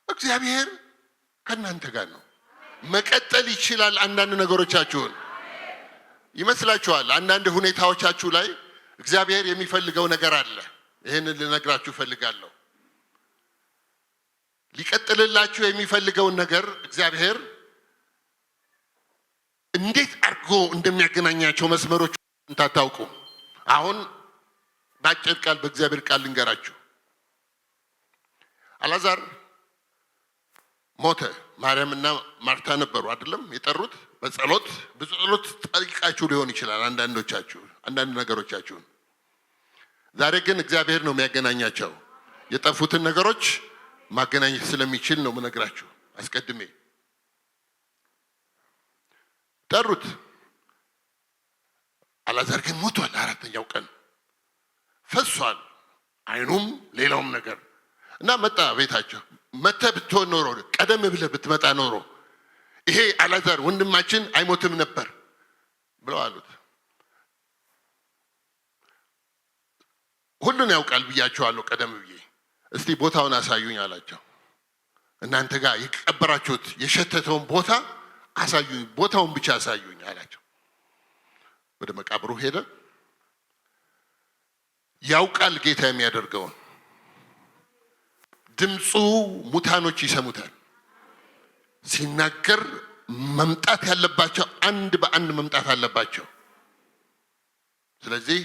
እግዚአብሔር ከእናንተ ጋር ነው። መቀጠል ይችላል። አንዳንድ ነገሮቻችሁን ይመስላችኋል። አንዳንድ ሁኔታዎቻችሁ ላይ እግዚአብሔር የሚፈልገው ነገር አለ። ይህንን ልነግራችሁ እፈልጋለሁ። ሊቀጥልላችሁ የሚፈልገውን ነገር እግዚአብሔር እንዴት አድርጎ እንደሚያገናኛቸው መስመሮች እንታታውቁ። አሁን ባጭር ቃል በእግዚአብሔር ቃል ልንገራችሁ። አልዓዛር ሞተ። ማርያምና ማርታ ነበሩ አይደለም የጠሩት። በጸሎት ብዙ ጸሎት ጠይቃችሁ ሊሆን ይችላል አንዳንድ ነገሮቻችሁን። ዛሬ ግን እግዚአብሔር ነው የሚያገናኛቸው። የጠፉትን ነገሮች ማገናኘት ስለሚችል ነው የምነግራችሁ። አስቀድሜ ጠሩት። አልዓዛር ግን ሞቷል። 4ኛው ቀን ፈሷል፣ አይኑም ሌላውም ነገር እና መጣ ቤታቸው። መተህ ብትሆን ኖሮ ቀደም ብለህ ብትመጣ ኖሮ ይሄ አልዓዛር ወንድማችን አይሞትም ነበር ብለው አሉት። ሁሉን ያውቃል ብያቸዋለሁ ቀደም ብዬ። እስቲ ቦታውን አሳዩኝ አላቸው። እናንተ ጋር የቀበራችሁት የሸተተውን ቦታ አሳዩኝ፣ ቦታውን ብቻ አሳዩኝ አላቸው። ወደ መቃብሩ ሄደ። ያውቃል ጌታ የሚያደርገውን። ድምፁ ሙታኖች ይሰሙታል። ሲናገር መምጣት ያለባቸው አንድ በአንድ መምጣት አለባቸው። ስለዚህ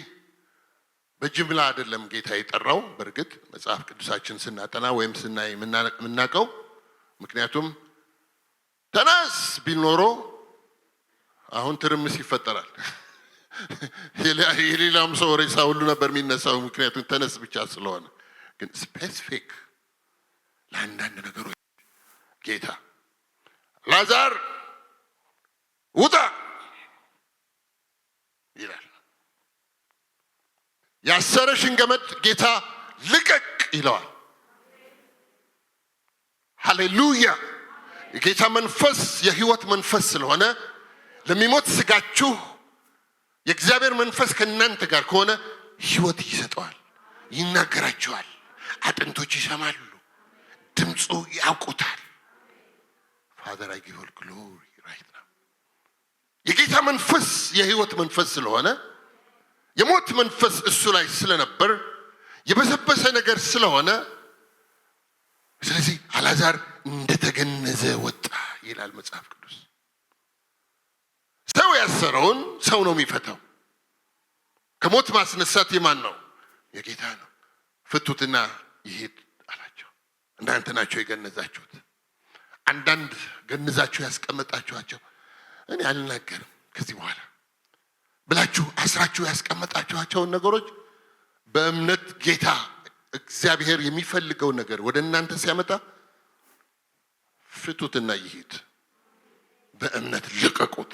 በጅምላ አይደለም ጌታ የጠራው። በእርግጥ መጽሐፍ ቅዱሳችን ስናጠና ወይም ስናይ የምናውቀው፣ ምክንያቱም ተነስ ቢል ኖሮ አሁን ትርምስ ይፈጠራል። የሌላም ሰው ሬሳ ሁሉ ነበር የሚነሳው፣ ምክንያቱም ተነስ ብቻ ስለሆነ። ግን ስፔሲፊክ ለአንዳንድ ነገሮች ጌታ አልዓዛር ውጣ ይላል። ያሰረሽን ገመድ ጌታ ልቀቅ ይለዋል። ሃሌሉያ! የጌታ መንፈስ የህይወት መንፈስ ስለሆነ ለሚሞት ስጋችሁ የእግዚአብሔር መንፈስ ከእናንተ ጋር ከሆነ ህይወት ይሰጠዋል፣ ይናገራችኋል፣ አጥንቶች ይሰማሉ፣ ድምፁ ያውቁታል። ፋዘር አይ ጊቭ ኦል ግሎሪ ራይት ናው። የጌታ መንፈስ የህይወት መንፈስ ስለሆነ የሞት መንፈስ እሱ ላይ ስለነበር የበሰበሰ ነገር ስለሆነ ስለዚህ አልዓዛር እንደተገነዘ ወጣ ይላል መጽሐፍ ቅዱስ። ሰው ያሰረውን ሰው ነው የሚፈታው። ከሞት ማስነሳት የማን ነው? የጌታ ነው። ፍቱትና ይሄድ አላቸው። እናንተ ናችሁ የገነዛችሁት። አንዳንድ ገንዛችሁ ያስቀመጣችኋቸው እኔ አልናገርም ከዚህ በኋላ ብላችሁ አስራችሁ ያስቀመጣችኋቸውን ነገሮች በእምነት ጌታ እግዚአብሔር የሚፈልገው ነገር ወደ እናንተ ሲያመጣ ፍቱትና ይሄድ። በእምነት ልቀቁት።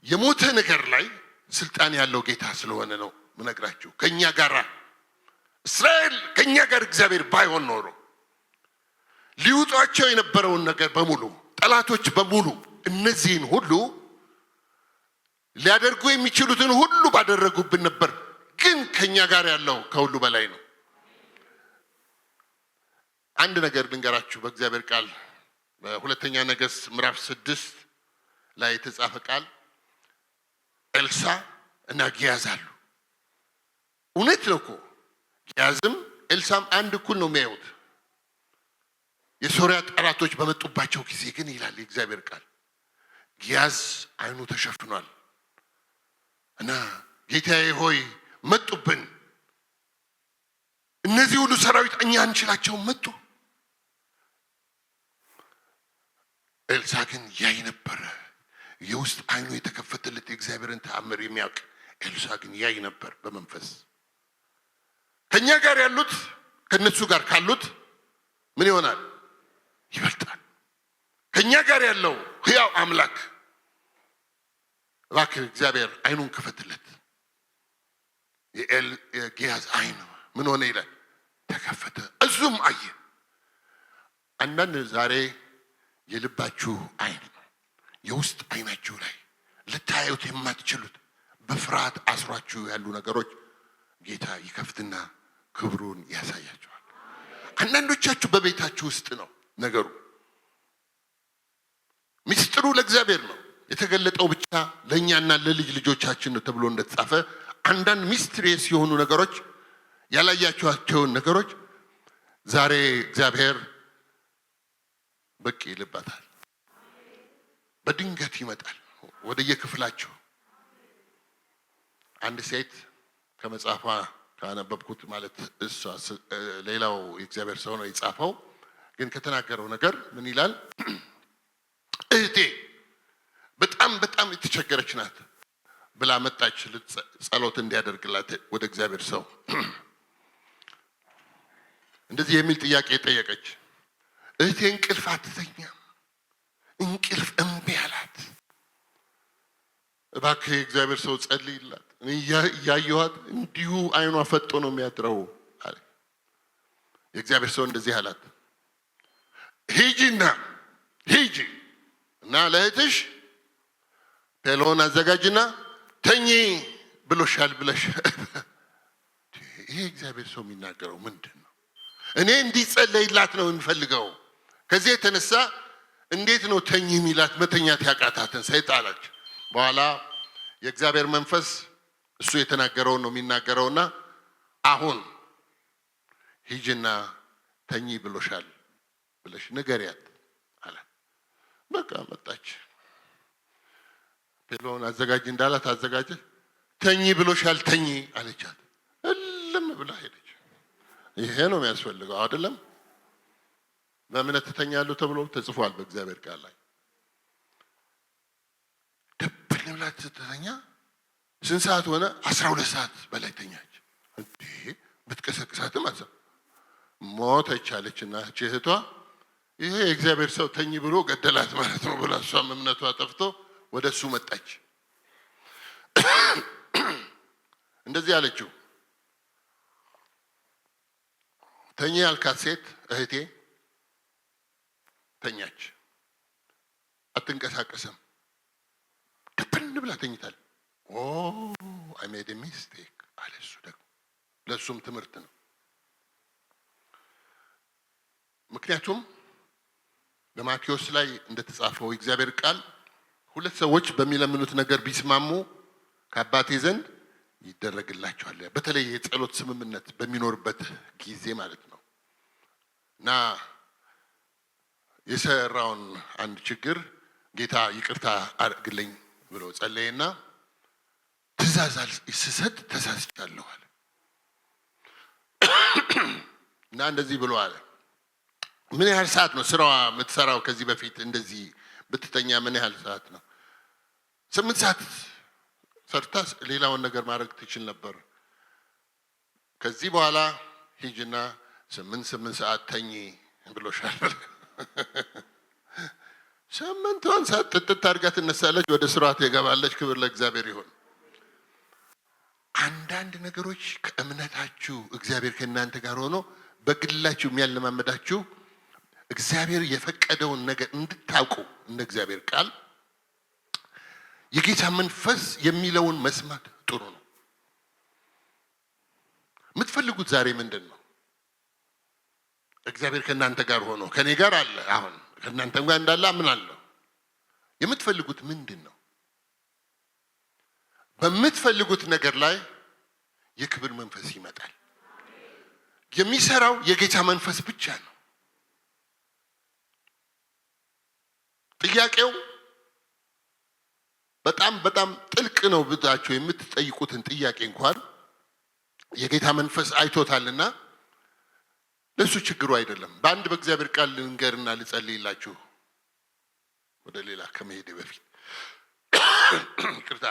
የሞተ ነገር ላይ ስልጣን ያለው ጌታ ስለሆነ ነው ምነግራችሁ። ከኛ ጋር እስራኤል ከኛ ጋር እግዚአብሔር ባይሆን ኖሮ ሊውጧቸው የነበረውን ነገር በሙሉ ጠላቶች በሙሉ እነዚህን ሁሉ ሊያደርጉ የሚችሉትን ሁሉ ባደረጉብን ነበር። ግን ከኛ ጋር ያለው ከሁሉ በላይ ነው። አንድ ነገር ልንገራችሁ። በእግዚአብሔር ቃል በሁለተኛ ነገሥት ምዕራፍ 6 ላይ የተጻፈ ቃል ኤልሳ እና ጊያዝ አሉ። እውነት ነው እኮ ጊያዝም ኤልሳም አንድ እኩል ነው የሚያዩት። የሶሪያ ጠላቶች በመጡባቸው ጊዜ ግን ይላል የእግዚአብሔር ቃል ጊያዝ አይኑ ተሸፍኗል እና ጌታዬ ሆይ መጡብን፣ እነዚህ ሁሉ ሰራዊት እኛ አንችላቸው መጡ። ኤልሳ ግን ያይ ነበረ። የውስጥ አይኑ የተከፈተለት የእግዚአብሔርን ተአምር የሚያውቅ ኤልሳ ግን ያይ ነበር በመንፈስ። ከኛ ጋር ያሉት ከነሱ ጋር ካሉት ምን ይሆናል? ይበልጣል። ከኛ ጋር ያለው ሕያው አምላክ እባክህ እግዚአብሔር አይኑን ክፈትለት። የጊያዝ አይን ምን ሆነ ይላል? ተከፈተ፣ እዙም አየ። አንዳንድ ዛሬ የልባችሁ አይን የውስጥ አይናችሁ ላይ ልታዩት የማትችሉት በፍርሃት አስሯችሁ ያሉ ነገሮች ጌታ ይከፍትና ክብሩን ያሳያችኋል። አንዳንዶቻችሁ በቤታችሁ ውስጥ ነው ነገሩ። ሚስጥሩ ለእግዚአብሔር ነው የተገለጠው፣ ብቻ ለእኛና ለልጅ ልጆቻችን ነው ተብሎ እንደተጻፈ አንዳንድ ሚስትሪየስ የሆኑ ነገሮች ያላያችኋቸውን ነገሮች ዛሬ እግዚአብሔር ብቅ ይልባታል። በድንገት ይመጣል ወደ የክፍላችሁ። አንድ ሴት ከመጽሐፏ ካነበብኩት ማለት እሷ ሌላው የእግዚአብሔር ሰው ነው የጻፈው፣ ግን ከተናገረው ነገር ምን ይላል? እህቴ በጣም የተቸገረች ናት ብላ መጣች ጸሎት እንዲያደርግላት ወደ እግዚአብሔር ሰው። እንደዚህ የሚል ጥያቄ ጠየቀች። እህቴ እንቅልፍ አትተኛም፣ እንቅልፍ እምቢ አላት። እባክህ የእግዚአብሔር ሰው ጸልይላት፣ እኔ እያየኋት እንዲሁ አይኗ ፈጦ ነው የሚያድረው አለ። የእግዚአብሔር ሰው እንደዚህ አላት፣ ሂጂ እና ለእህትሽ ፔሎን አዘጋጅና ተኚ ብሎሻል ብለሽ። ይሄ እግዚአብሔር ሰው የሚናገረው ምንድን ነው? እኔ እንዲጸለይላት ነው የሚፈልገው። ከዚህ የተነሳ እንዴት ነው ተኚ የሚላት? መተኛት ያቃታትን ሰይጣናች። በኋላ የእግዚአብሔር መንፈስ እሱ የተናገረውን ነው የሚናገረውና አሁን ሂጂና ተኚ ብሎሻል ብለሽ ንገሪያት አለ። በቃ መጣች። ፔሎን አዘጋጅ እንዳላት አዘጋጀ። ተኚ ብሎሻል ተኚ አለቻት። እልም ብላ ሄደች። ይሄ ነው የሚያስፈልገው አይደለም? በእምነት ትተኛለህ ተብሎ ተጽፏል በእግዚአብሔር ቃል ላይ። ደብን ብላ ትተኛ። ስንት ሰዓት ሆነ? 12 ሰዓት በላይ ተኛች። እንዴ ብትቀሰቅሳትም አሰብ ሞተች አለችና እህቷ ይሄ የእግዚአብሔር ሰው ተኚ ብሎ ገደላት ማለት ነው ብላ እሷም እምነቷ ጠፍቶ ወደ እሱ መጣች። እንደዚህ አለችው፣ ተኚ ያልካት ሴት እህቴ ተኛች፣ አትንቀሳቀስም፣ ድብን ብላ ተኝታል። ኦ አይ ሜድ ኤ ሚስቴክ አለ። እሱ ደግሞ ለእሱም ትምህርት ነው። ምክንያቱም በማቴዎስ ላይ እንደተጻፈው የእግዚአብሔር ቃል ሁለት ሰዎች በሚለምኑት ነገር ቢስማሙ ከአባቴ ዘንድ ይደረግላቸዋል። በተለይ የጸሎት ስምምነት በሚኖርበት ጊዜ ማለት ነው። እና የሰራውን አንድ ችግር ጌታ ይቅርታ አድርግልኝ ብሎ ጸለየና ትእዛዝ ስሰጥ ተሳስቻለሁ አለ። እና እንደዚህ ብሎ አለ፣ ምን ያህል ሰዓት ነው ስራዋ የምትሰራው? ከዚህ በፊት እንደዚህ ብትተኛ ምን ያህል ሰዓት ነው? 8 ሰዓት ሰርታ ሌላውን ነገር ማድረግ ትችል ነበር። ከዚህ በኋላ ሂጅና 8 ሰዓት ተኚ ብሎሻል። 8 ሰዓት ጥጥት አድርጋ ትነሳለች፣ ወደ ስራዋ ትገባለች። ክብር ለእግዚአብሔር ይሁን። አንዳንድ ነገሮች ከእምነታችሁ እግዚአብሔር ከእናንተ ጋር ሆኖ በግላችሁ የሚያለማመዳችሁ እግዚአብሔር የፈቀደውን ነገር እንድታውቁ እንደ እግዚአብሔር ቃል የጌታ መንፈስ የሚለውን መስማት ጥሩ ነው። የምትፈልጉት ዛሬ ምንድን ነው? እግዚአብሔር ከእናንተ ጋር ሆኖ ከኔ ጋር አለ። አሁን ከእናንተም ጋር እንዳለ አምናለሁ። የምትፈልጉት ምንድን ነው? በምትፈልጉት ነገር ላይ የክብር መንፈስ ይመጣል። የሚሰራው የጌታ መንፈስ ብቻ ነው። ጥያቄው በጣም ጥልቅ ነው ብታችሁ የምትጠይቁትን ጥያቄ እንኳን የጌታ መንፈስ አይቶታልና ለሱ ችግሩ አይደለም። በአንድ በእግዚአብሔር ቃል ልንገርና ልጸልይላችሁ ወደ ሌላ ከመሄዴ በፊት ይቅርታ።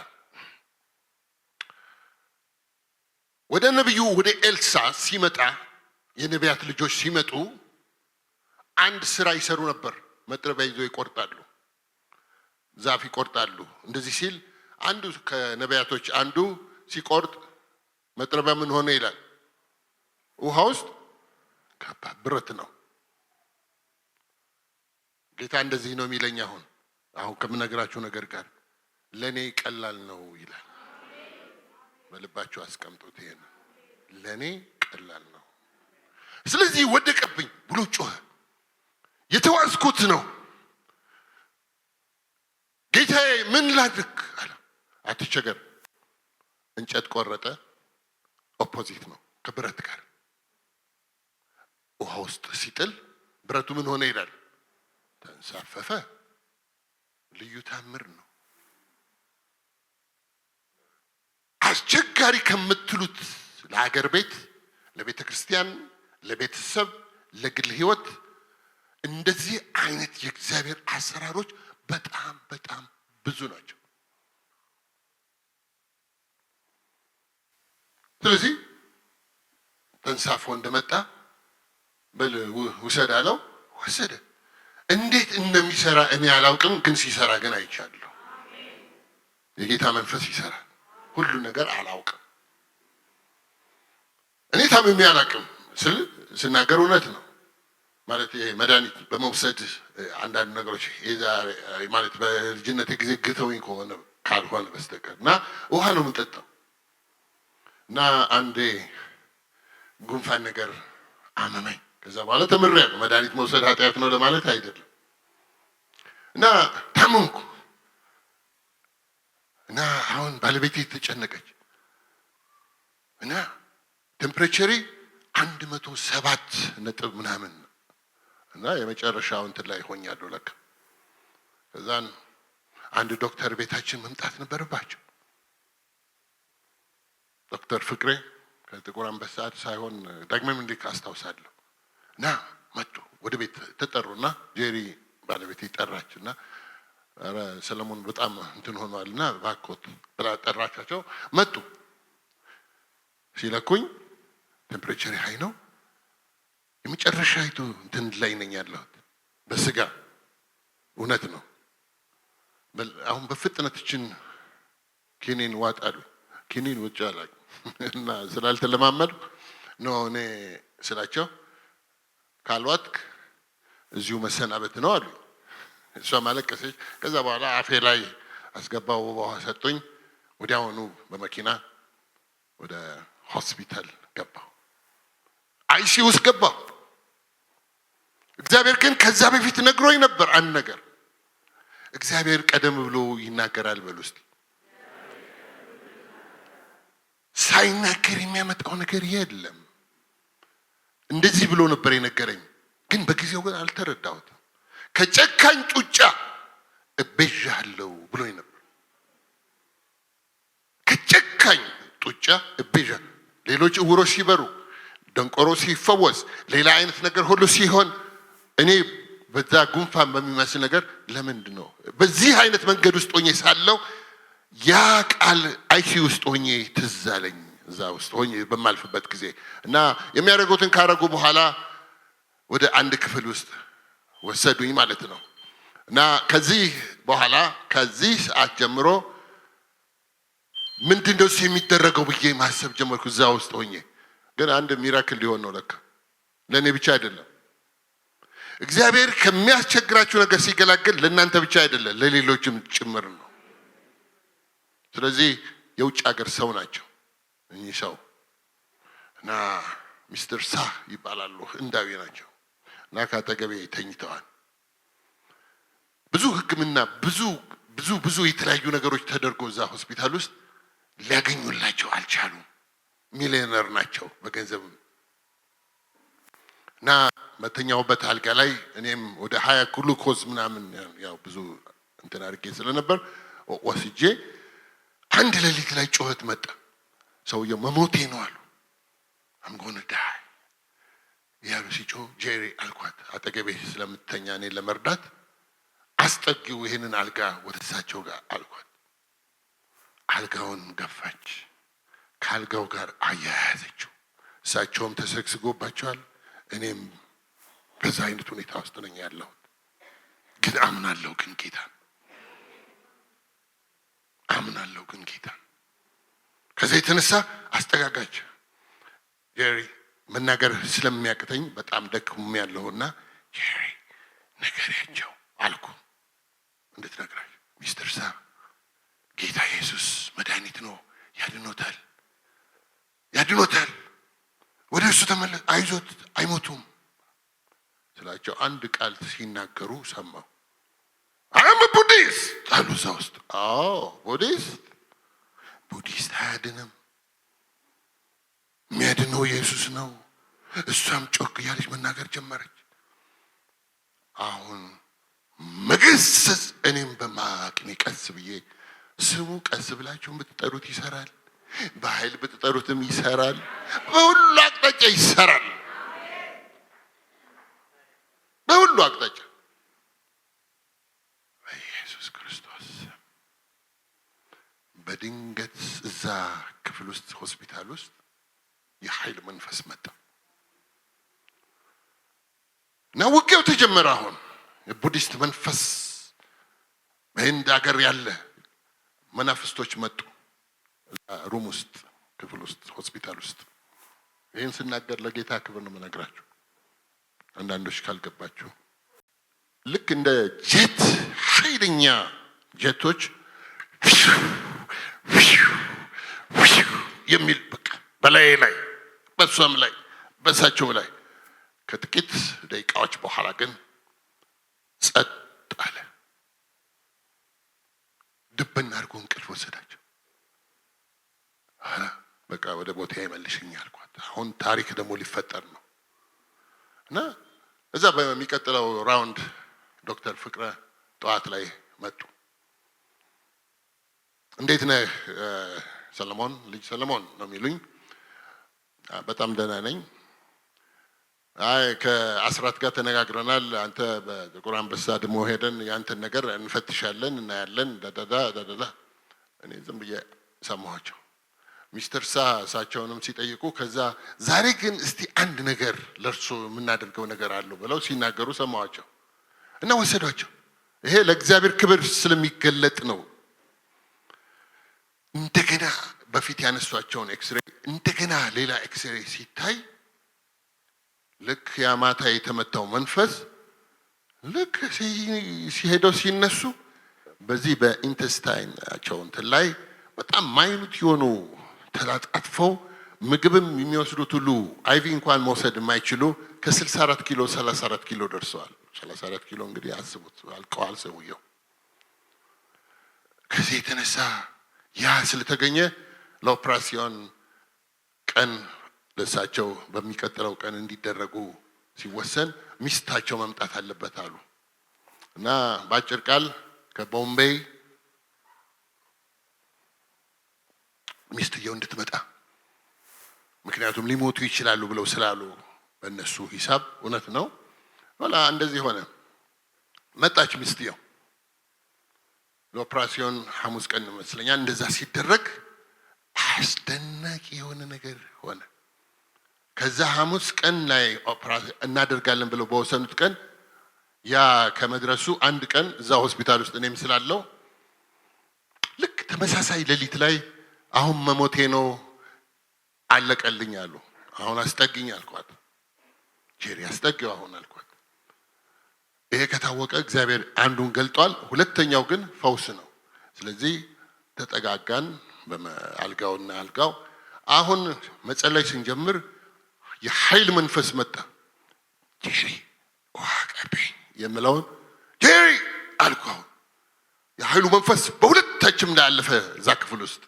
ወደ ነብዩ ወደ ኤልሳ ሲመጣ የነቢያት ልጆች ሲመጡ አንድ ስራ ይሰሩ ነበር። መጥረቢያ ይዘው ይቆርጣሉ፣ ዛፍ ይቆርጣሉ። እንደዚህ ሲል አንዱ ከነቢያቶች አንዱ ሲቆርጥ መጥረቢያ ምን ሆነ ይላል? ውሃ ውስጥ ገባ። ብረት ነው። ጌታ እንደዚህ ነው የሚለኝ አሁን ከምነግራችሁ ነገር ጋር ለኔ ቀላል ነው ይላል። በልባችሁ አስቀምጡት። ይሄን ለኔ ቀላል ነው። ስለዚህ ወደቀብኝ ብሎ ጮኸ። የተዋስኩት ነው። ጌታዬ ምን ላድርግ አለ። አትቸገር። እንጨት ቆረጠ። ኦፖዚት ነው ከብረት ጋር። ውሃ ውስጥ ሲጥል ብረቱ ምን ሆነ ይላል? ተንሳፈፈ። ልዩ ታምር ነው። አስቸጋሪ ከምትሉት ለሀገር ቤት፣ ለቤተ ክርስቲያን፣ ለቤተሰብ፣ ለግል ህይወት እንደዚህ አይነት የእግዚአብሔር አሰራሮች በጣም ብዙ ናቸው። ስለዚህ ተንሳፎ እንደመጣ በል ውሰድ አለው። ወሰደ። እንዴት እንደሚሰራ እኔ አላውቅም፣ ግን ሲሰራ ግን አይቻለሁ። የጌታ መንፈስ ይሰራል። ሁሉ ነገር አላውቅም። እኔ ታምሜ አላውቅም ስናገር እውነት ነው። ማለት ይሄ መድኃኒት በመውሰድ አንዳንድ ነገሮች ማለት በልጅነት ጊዜ ግተውኝ ካልሆነ በስተቀር እና ውሃ ነው የምጠጣው። እና አንዴ ጉንፋን ነገር አመመኝ። ከዛ በኋላ ተምሬያለሁ። መድኃኒት መውሰድ ኃጢአት ነው ለማለት አይደለም። እና ታመምኩ። እና አሁን ባለቤቴ ተጨነቀች። እና ቴምፕሬቸሪ 107 ነጥብ ምናምን እና የመጨረሻው እንትን ላይ ሆኛለሁ ለካ። ከዛን አንድ ዶክተር ቤታችን መምጣት ነበረባቸው። ዶክተር ፍቅሬ ከጥቁር አንበሳ ሳይሆን ዳግመም እንዲህ አስታውሳለሁ። እና መጡ። ወደ ቤት ተጠሩና ጄሪ ባለቤቴ ጠራችና አረ ሰለሞን በጣም እንትን ሆኗልና ባኮት ብላ ጠራቻቸው። መጡ። ሲለኩኝ ቴምፕሬቸር ሃይ ነው። የመጨረሻይቱ እንትን ላይ ነኝ ያለሁት በስጋ እውነት ነው። አሁን በፍጥነትችን ኪኒን ዋጥ አሉ። ኪኒን ውጭ አላቅ እና ስላልተለማመዱ ነው እኔ ስላቸው ካልዋጥክ እዚሁ መሰናበት ነው አሉ። እሷ ማለቀሰች። ከዛ በኋላ አፌ ላይ አስገባው ውሃ ሰጡኝ። ወዲያውኑ በመኪና ወደ ሆስፒታል ገባው። አይሲ ውስጥ ገባው። እግዚአብሔር ግን ከዛ በፊት ነግሮኝ ነበር አንድ ነገር። እግዚአብሔር ቀደም ብሎ ይናገራል በሉ እስቲ። ሳይናገር የሚያመጣው ነገር የለም። እንደዚህ ብሎ ነበር የነገረኝ፣ ግን በጊዜው ግን አልተረዳሁትም። ከጨካኝ ጡጫ እቤዣለሁ ብሎኝ ነበር። ከጨካኝ ጡጫ እቤዣለሁ። ሌሎች እውሮች ሲበሩ፣ ደንቆሮ ሲፈወስ፣ ሌላ አይነት ነገር ሁሉ ሲሆን እኔ በዛ ጉንፋን በሚመስል ነገር ለምንድን ነው በዚህ አይነት መንገድ ውስጥ ሆኜ ሳለው ያ ቃል አይሲ ውስጥ ሆኜ ትዝ አለኝ። እዛ ውስጥ ሆኜ በማልፍበት ጊዜ እና የሚያደርጉትን ካረጉ በኋላ ወደ አንድ ክፍል ውስጥ ወሰዱኝ ማለት ነው። እና ከዚህ በኋላ ከዚህ ሰዓት ጀምሮ ምንድነው የሚደረገው ብዬ ማሰብ ጀመርኩ። እዛ ውስጥ ሆኜ ግን አንድ ሚራክል ሊሆን ነው ለካ፣ ለእኔ ብቻ አይደለም። እግዚአብሔር ከሚያስቸግራችሁ ነገር ሲገላገል ለእናንተ ብቻ አይደለም ለሌሎችም ጭምር ነው። ስለዚህ የውጭ ሀገር ሰው ናቸው እኚህ ሰው እና ሚስተር ሳህ ይባላሉ። ህንዳዊ ናቸው እና ካጠገቤ ተኝተዋል። ብዙ ሕክምና ብዙ የተለያዩ ነገሮች ተደርጎ እዛ ሆስፒታል ውስጥ ሊያገኙላቸው አልቻሉም። ሚሊዮነር ናቸው በገንዘብ እና መተኛውበት አልጋ ላይ እኔም ወደ 20 ግሉኮዝ ምናምን ያው ብዙ እንትን አድርጌ ስለነበር ወስጄ አንድ ሌሊት ላይ ጩኸት መጣ። ሰውየው መሞቴ ነው አሉ። አምጎነ ዳይ ያሉ ሲጮህ ጄሪ አልኳት፣ አጠገቤ ስለምትተኛ እኔ ለመርዳት አስጠጊው ይሄንን አልጋ ወደ እሳቸው ጋር አልኳት። አልጋውን ገፋች፣ ከአልጋው ጋር አያያዘችው። እሳቸውም ተሰግስጎባቸዋል። እኔም በዛ አይነት ሁኔታ ውስጥ ነኝ ያለሁት። ግን አምናለሁ ግን ጌታን አምናለሁ ግን ጌታን። ከዛ የተነሳ አስጠጋጋች። ጄሪ መናገር ስለሚያቅተኝ በጣም ደክሞ ያለውና ጄሪ ነገሪያቸው አልኩ። እንድትነግራቸው ሚስተር ሳ ጌታ ኢየሱስ መድኃኒት ነው፣ ያድኖታል ወደ እሱ ተመለስ፣ አይዞት አይሞቱም ስላቸው አንድ ቃል ሲናገሩ ሰማሁ። አም ቡዲስት አሉ እዛ ውስጥ። ቡዲስት አያድንም፣ የሚያድነው ኢየሱስ ነው። እሷም ጮክ እያለች መናገር ጀመረች። አሁን መገሰጽ እኔም በማቅኔ ቀስ ብዬ ስሙ ቀስ ብላችሁ ብትጠሩት ይሰራል፣ በኃይል ብትጠሩትም ይሰራል፣ በሁሉ አቅጣጫ ይሰራል። በሁሉ አቅጣጫ በኢየሱስ ክርስቶስ። በድንገት እዛ ክፍል ውስጥ ሆስፒታል ውስጥ የኃይል መንፈስ መጣ እና ውጊያው ተጀመረ። አሁን የቡዲስት መንፈስ በህንድ ሀገር ያለ መናፍስቶች መጡ ሩም ውስጥ ክፍል ውስጥ ሆስፒታል ውስጥ። ይህን ስናገር ለጌታ ክብር ነው የምነግራችሁ። አንዳንዶች ካልገባችሁ ልክ እንደ ጄት ኃይለኛ ጄቶች የሚል በቃ በላይ ላይ በሷም ላይ በሳቸው ላይ ከጥቂት ደቂቃዎች በኋላ ግን ጸጥ አለ። ድብና አድርጎ እንቅልፍ ወሰዳቸው። በቃ ወደ ቦታ ይመልሽኝ አልኳት። አሁን ታሪክ ደግሞ ሊፈጠር ነው እና እዛ በሚቀጥለው ራውንድ ዶክተር ፍቅረ ጠዋት ላይ መጡ። እንዴት ነህ ሰለሞን? ልጅ ሰለሞን ነው የሚሉኝ። በጣም ደህና ነኝ። አይ ከአስራት ጋር ተነጋግረናል። አንተ በጥቁር አንበሳ ደግሞ ሄደን ያንተን ነገር እንፈትሻለን እናያለን ዳዳዳ። እኔ ዝም ብዬ ሰማኋቸው። ሚስተር ሳ እሳቸውንም ሲጠይቁ ከዛ ዛሬ ግን እስቲ አንድ ነገር ለእርሶ የምናደርገው ነገር አለው ብለው ሲናገሩ ሰማኋቸው እና ወሰዷቸው። ይሄ ለእግዚአብሔር ክብር ስለሚገለጥ ነው። እንደገና በፊት ያነሷቸውን ኤክስሬ እንደገና ሌላ ኤክስሬ ሲታይ ልክ ያማታ የተመታው መንፈስ ልክ ሲሄደው ሲነሱ በዚህ በኢንተስታይናቸው እንትን ላይ በጣም ማይኑት የሆኑ ተላጣጥፈው ምግብም የሚወስዱት ሁሉ አይቪ እንኳን መውሰድ የማይችሉ ከ64 ኪሎ 34 ኪሎ ደርሰዋል። 34 ኪሎ እንግዲህ አስቡት፣ አልቀዋል ሰውየው። ከዚህ የተነሳ ያ ስለተገኘ ለኦፕራሲዮን ቀን ለሳቸው በሚቀጥለው ቀን እንዲደረጉ ሲወሰን ሚስታቸው መምጣት አለበት አሉ እና በአጭር ቃል ከቦምቤይ ሚስትየው እንድትመጣ ምክንያቱም ሊሞቱ ይችላሉ ብለው ስላሉ በእነሱ ሂሳብ እውነት ነው። ወላ እንደዚህ ሆነ። መጣች ሚስትየው ለኦፕራሲዮን ሐሙስ ቀን መስለኛል። እንደዛ ሲደረግ አስደናቂ የሆነ ነገር ሆነ። ከዛ ሐሙስ ቀን ላይ ኦፕራሲዮን እናደርጋለን ብለው በወሰኑት ቀን ያ ከመድረሱ አንድ ቀን እዛ ሆስፒታል ውስጥ እኔም ስላለው ልክ ተመሳሳይ ሌሊት ላይ አሁን መሞቴ ነው አለቀልኝ አሉ። አሁን አስጠግኝ አልኳት። ጄሪ አስጠግው አሁን አልኳት። ይሄ ከታወቀ እግዚአብሔር አንዱን ገልጧል፣ ሁለተኛው ግን ፈውስ ነው። ስለዚህ ተጠጋጋን በአልጋውና አልጋው። አሁን መጸለይ ስንጀምር የኃይል መንፈስ መጣ። ጄሪ ዋቀብኝ የምለውን ጄሪ አልኩ። አሁን የኃይሉ መንፈስ በሁለታችንም ላይ አለፈ እዛ ክፍል ውስጥ።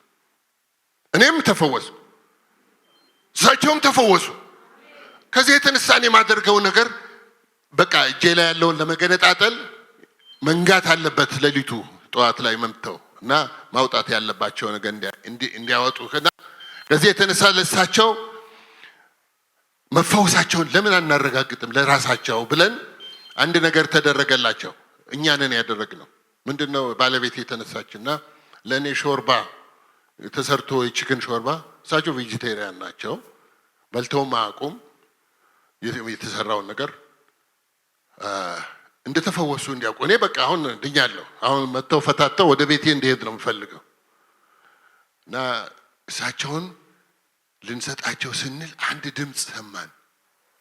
እኔም ተፈወሱ፣ እሳቸውም ተፈወሱ። ከዚህ የተነሳ እኔ የማደርገው ነገር በቃ እጄ ላይ ያለውን ለመገነጣጠል መንጋት አለበት። ሌሊቱ ጠዋት ላይ መምተው እና ማውጣት ያለባቸው ነገር እንዲያወጡ እና ከዚህ የተነሳ ለእሳቸው መፈወሳቸውን ለምን አናረጋግጥም ለራሳቸው ብለን አንድ ነገር ተደረገላቸው። እኛ ነን ያደረግነው። ምንድነው? ባለቤት የተነሳችና ለኔ ሾርባ ተሰርቶ የቺክን ሾርባ፣ እሳቸው ቬጂቴሪያን ናቸው፣ በልተውም አያውቁም። የተሰራውን ነገር እንደተፈወሱ እንዲያውቁ እኔ በቃ አሁን ድኛለሁ፣ አሁን መተው ፈታተው ወደ ቤቴ እንዲሄድ ነው የምፈልገው እና እሳቸውን ልንሰጣቸው ስንል አንድ ድምፅ ሰማን።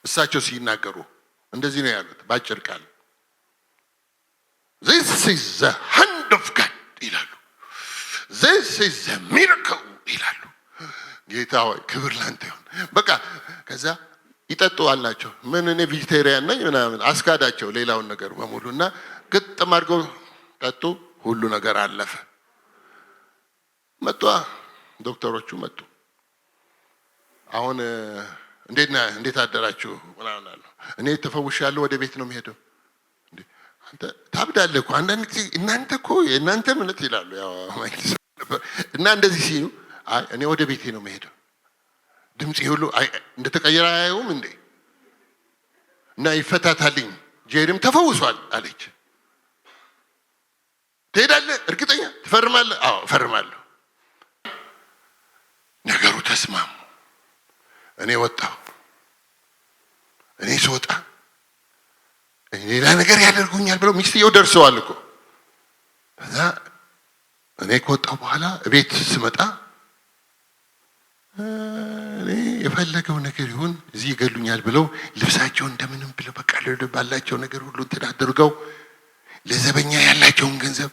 እሳቸው ሲናገሩ እንደዚህ ነው ያሉት ባጭር ቃል This is the hand of God ይላሉ። This is the miracle ይላሉ። ጌታ ሆይ ክብር ላንተ ይሁን። በቃ ከዛ ይጠጡ አላቸው። ምን እኔ ቬጂቴሪያን ነኝ ምናምን አስካዳቸው ሌላውን ነገር በሙሉና ግጥም አድርገው ጠጡ። ሁሉ ነገር አለፈ። መጡ ዶክተሮቹ መጡ። አሁን እንዴት አደራችሁ ምናምን አሉ። እኔ ተፈውሻለሁ ወደ ቤት ነው የምሄደው። አንተ ታብዳለህ እኮ አንዳንድ ጊዜ እናንተ እኮ የእናንተ እምነት ይላሉ። ያው እና እንደዚህ ሲሉ አይ እኔ ወደ ቤቴ ነው የምሄደው። ድምጽ ሁሉ እንደተቀየረ አያዩም እንዴ? እና ይፈታታልኝ። ጄሪም ተፈውሷል አለች። ትሄዳለህ? እርግጠኛ ትፈርማለህ? አዎ እፈርማለሁ። ነገሩ ተስማሙ። እኔ ወጣሁ። እኔ ስወጣ ሌላ ነገር ያደርጉኛል ብለው ሚስትየው ደርሰዋል እኮ። ከዛ እኔ ከወጣሁ በኋላ ቤት ስመጣ እኔ የፈለገው ነገር ይሁን እዚህ ይገሉኛል ብለው ልብሳቸውን እንደምንም ብለው በቃ ባላቸው ነገር ሁሉ እንትን አድርገው ለዘበኛ ያላቸውን ገንዘብ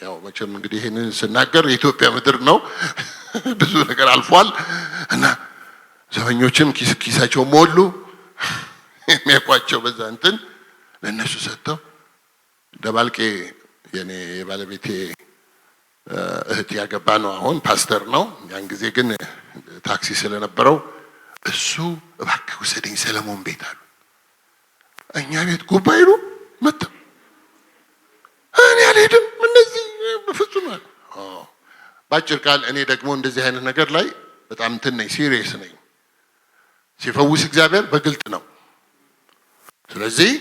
ያው መቼም እንግዲህ ይሄንን ስናገር የኢትዮጵያ ምድር ነው ብዙ ነገር አልፏል እና ዘበኞችም ኪሳቸው ሞሉ። የሚያቋቸው በዛ እንትን ለነሱ ሰጥተው ደባልቄ የኔ የባለቤቴ እህት ያገባ ነው፣ አሁን ፓስተር ነው። ያን ጊዜ ግን ታክሲ ስለነበረው እሱ እባክህ ውሰደኝ ሰለሞን ቤት አሉ። እኛ ቤት ጉባኤሉ መጣ። እኔ አልሄድም እነዚህ በፍጹም አለ። ባጭር ቃል እኔ ደግሞ እንደዚህ አይነት ነገር ላይ በጣም እንትን ነኝ፣ ሲሪየስ ነኝ። ሲፈውስ እግዚአብሔር በግልጥ ነው። ስለዚህ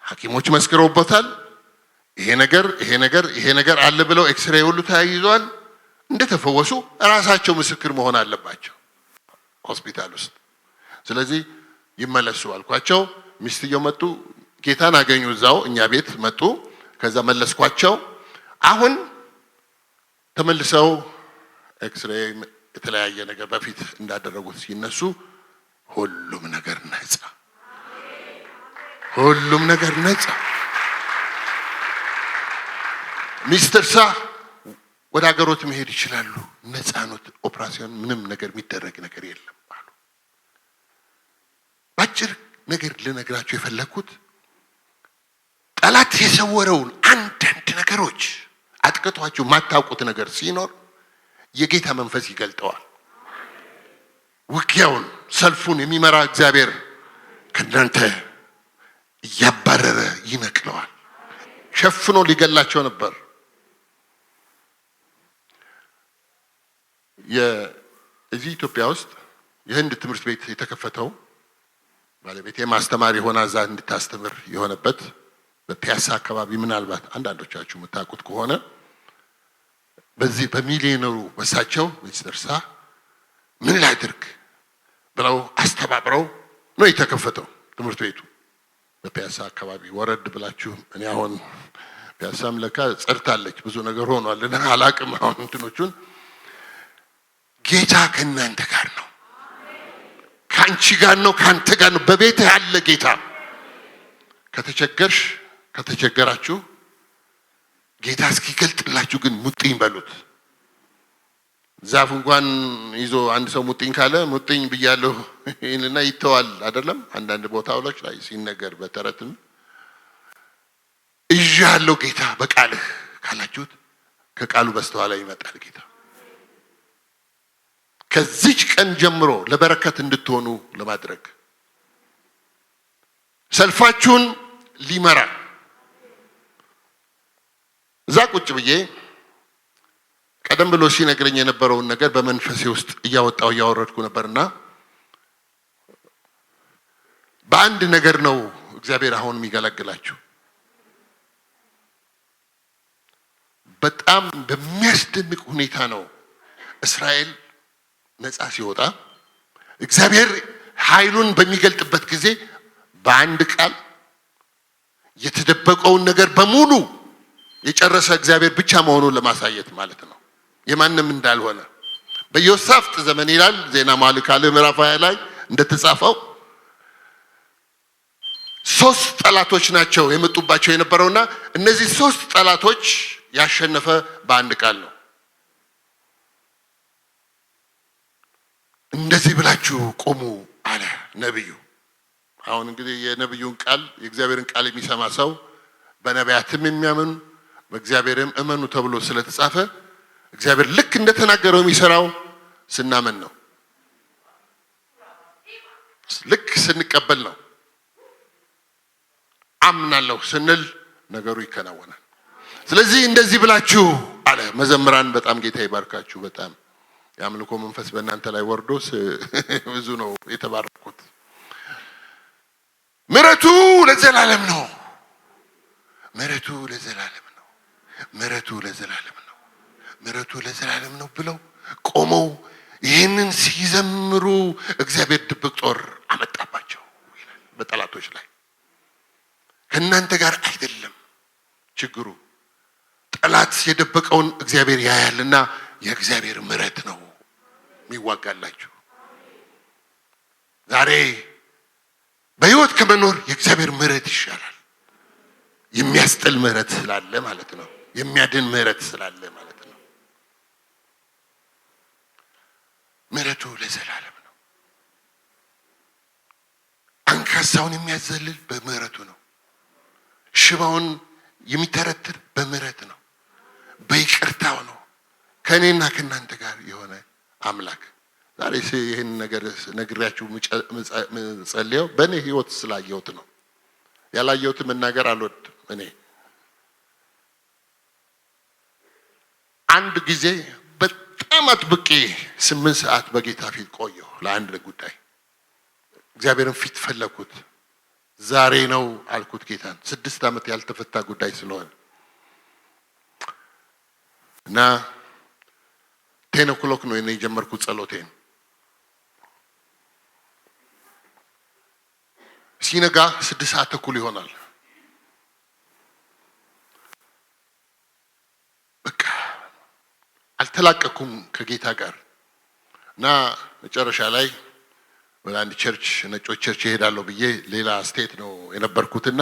ሐኪሞች መስክረውበታል። ይሄ ነገር አለ ብለው ኤክስሬይ ሁሉ ተያይዟል። እንደተፈወሱ ራሳቸው ምስክር መሆን አለባቸው ሆስፒታል ውስጥ። ስለዚህ ይመለሱ አልኳቸው። ሚስትየው መጡ፣ ጌታን አገኙ፣ እዛው እኛ ቤት መጡ። ከዛ መለስኳቸው። አሁን ተመልሰው ኤክስሬይ የተለያየ ነገር በፊት እንዳደረጉት ሲነሱ ሁሉም ነገር ነፃ፣ ሁሉም ነገር ነፃ። ሚስተር ሳ ወደ ሀገሮት መሄድ ይችላሉ፣ ነፃ ነው። ኦፕራሲዮን ምንም ነገር የሚደረግ ነገር የለም አሉ። ባጭር ነገር ልነግራችሁ የፈለኩት ጠላት የሰወረውን አንዳንድ ነገሮች አጥቅቷችሁ ማታውቁት ነገር ሲኖር የጌታ መንፈስ ይገልጠዋል። ውጊያውን ሰልፉን የሚመራ እግዚአብሔር ከእናንተ እያባረረ ይነቅለዋል። ሸፍኖ ሊገላቸው ነበር። የዚህ ኢትዮጵያ ውስጥ የህንድ ትምህርት ቤት የተከፈተው ባለቤቴ ማስተማሪ ሆና እዛ እንድታስተምር የሆነበት በፒያሳ አካባቢ ምናልባት አንዳንዶቻችሁ የምታውቁት ከሆነ በዚህ በሚሊዮነሩ በሳቸው ሚስተር ሳ ምን ላድርግ ብለው አስተባብረው ነው የተከፈተው ትምህርት ቤቱ በፒያሳ አካባቢ። ወረድ ብላችሁ እኔ አሁን ፒያሳም ለካ ጸድታለች፣ ብዙ ነገር ሆኗል እና አላቅም። አሁን እንትኖቹን ጌታ ከእናንተ ጋር ነው፣ ከአንቺ ጋር ነው፣ ከአንተ ጋር ነው። በቤት ያለ ጌታ። ከተቸገርሽ ከተቸገራችሁ ጌታ እስኪገልጥላችሁ ግን ሙጥኝ በሉት። ዛፍ እንኳን ይዞ አንድ ሰው ሙጥኝ ካለ ሙጥኝ ብያለሁ ይልና ይተዋል አይደለም? አንዳንድ ቦታዎች ላይ ሲነገር በተረትም እያለው ጌታ በቃልህ ካላችሁት ከቃሉ በስተኋላ ይመጣል ጌታ። ከዚች ቀን ጀምሮ ለበረከት እንድትሆኑ ለማድረግ ሰልፋችሁን ሊመራ እዛ ቁጭ ብዬ ቀደም ብሎ ሲነግረኝ የነበረውን ነገር በመንፈሴ ውስጥ እያወጣው እያወረድኩ ነበርና በአንድ ነገር ነው እግዚአብሔር አሁን የሚገለግላችሁ። በጣም በሚያስደንቅ ሁኔታ ነው እስራኤል ነፃ ሲወጣ እግዚአብሔር ኃይሉን በሚገልጥበት ጊዜ በአንድ ቃል የተደበቀውን ነገር በሙሉ የጨረሰ እግዚአብሔር ብቻ መሆኑን ለማሳየት ማለት ነው፣ የማንም እንዳልሆነ። በዮሳፍጥ ዘመን ይላል ዜና መዋዕል ምዕራፍ 20 ላይ እንደተጻፈው 3 ጠላቶች ናቸው የመጡባቸው የነበረውና እነዚህ 3 ጠላቶች ያሸነፈ በአንድ ቃል ነው። እንደዚህ ብላችሁ ቆሙ አለ ነብዩ። አሁን እንግዲህ የነብዩን ቃል የእግዚአብሔርን ቃል የሚሰማ ሰው በነቢያትም የሚያምኑ በእግዚአብሔርም እመኑ ተብሎ ስለተጻፈ እግዚአብሔር ልክ እንደተናገረው የሚሰራው ስናመን ነው፣ ልክ ስንቀበል ነው። አምናለሁ ስንል ነገሩ ይከናወናል። ስለዚህ እንደዚህ ብላችሁ አለ። መዘምራን በጣም ጌታ ይባርካችሁ። በጣም የአምልኮ መንፈስ በእናንተ ላይ ወርዶ ብዙ ነው የተባረኩት። ምሕረቱ ለዘላለም ነው፣ ምሕረቱ ለዘላለም ነው፣ ምሕረቱ ለዘላለም ነው፣ ምሕረቱ ለዘላለም ነው ብለው ቆመው ይህንን ሲዘምሩ እግዚአብሔር ድብቅ ጦር አመጣባቸው ይላል በጠላቶች ላይ። ከእናንተ ጋር አይደለም ችግሩ፣ ጠላት የደበቀውን እግዚአብሔር ያያልና የእግዚአብሔር ምሕረት ነው የሚዋጋላችሁ። ዛሬ በህይወት ከመኖር የእግዚአብሔር ምሕረት ይሻላል። የሚያስጥል ምሕረት ስላለ ማለት ነው፣ የሚያድን ምሕረት ስላለ ማለት ነው። ምሕረቱ ለዘላለም ነው። አንካሳውን የሚያዘልል በምሕረቱ ነው። ሽባውን የሚተረትር በምሕረት ነው፣ በይቅርታው ነው። ከእኔና ከእናንተ ጋር የሆነ አምላክ ዛሬ ይህን ነገር ነግሬያችሁ ጸልየው በእኔ ህይወት ስላየሁት ነው። ያላየሁት መናገር አልወድም። እኔ አንድ ጊዜ በጣም አጥብቄ 8 ሰዓት በጌታ ፊት ቆየሁ ለአንድ ጉዳይ። እግዚአብሔርን ፊት ፈለኩት። ዛሬ ነው አልኩት ጌታን፣ 6 ዓመት ያልተፈታ ጉዳይ ስለሆነ እና 10 o'clock ነው እኔ የጀመርኩት ጸሎቴን። ሲነጋ 6 ሰዓት ተኩል ይሆናል። በቃ አልተላቀኩም ከጌታ ጋር እና መጨረሻ ላይ ወደ አንድ ቸርች ነጮች ቸርች እሄዳለሁ ብዬ ሌላ ስቴት ነው የነበርኩትና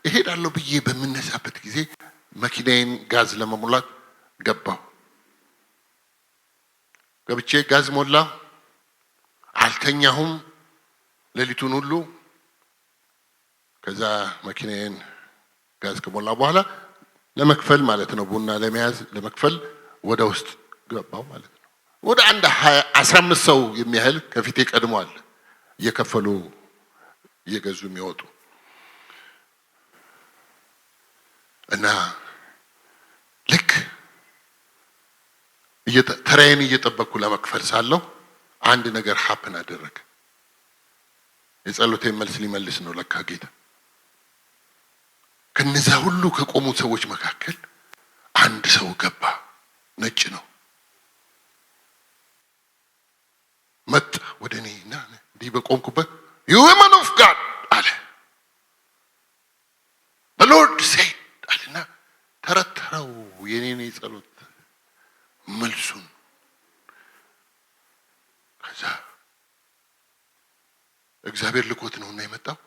እሄዳለሁ ብዬ በምነሳበት ጊዜ መኪናዬን ጋዝ ለመሙላት ገባሁ። ገብቼ ጋዝ ሞላሁ። አልተኛሁም ሌሊቱን ሁሉ። ከዛ መኪናዬን ጋዝ ከሞላ በኋላ ለመክፈል ማለት ነው ቡና ለመያዝ ለመክፈል ወደ ውስጥ ገባሁ ማለት ነው። ወደ አንድ 15 ሰው የሚያህል ከፊቴ ቀድሟል እየከፈሉ እየገዙ የሚወጡ እና ልክ ተራዬን እየጠበቅኩ ለመክፈል ሳለሁ አንድ ነገር ሀፕን አደረገ። የጸሎቴን መልስ ሊመልስ ነው ለካ ጌታ። ከነዛ ሁሉ ከቆሙ ሰዎች መካከል አንድ ሰው ገባ። ነጭ ነው። መጣ ወደ እኔና እንዲህ በቆምኩበት you woman of God አለ። the Lord said አለና ተረተረው የኔን ጸሎት መልሱን። ከዛ እግዚአብሔር ልኮት ነውና የመጣው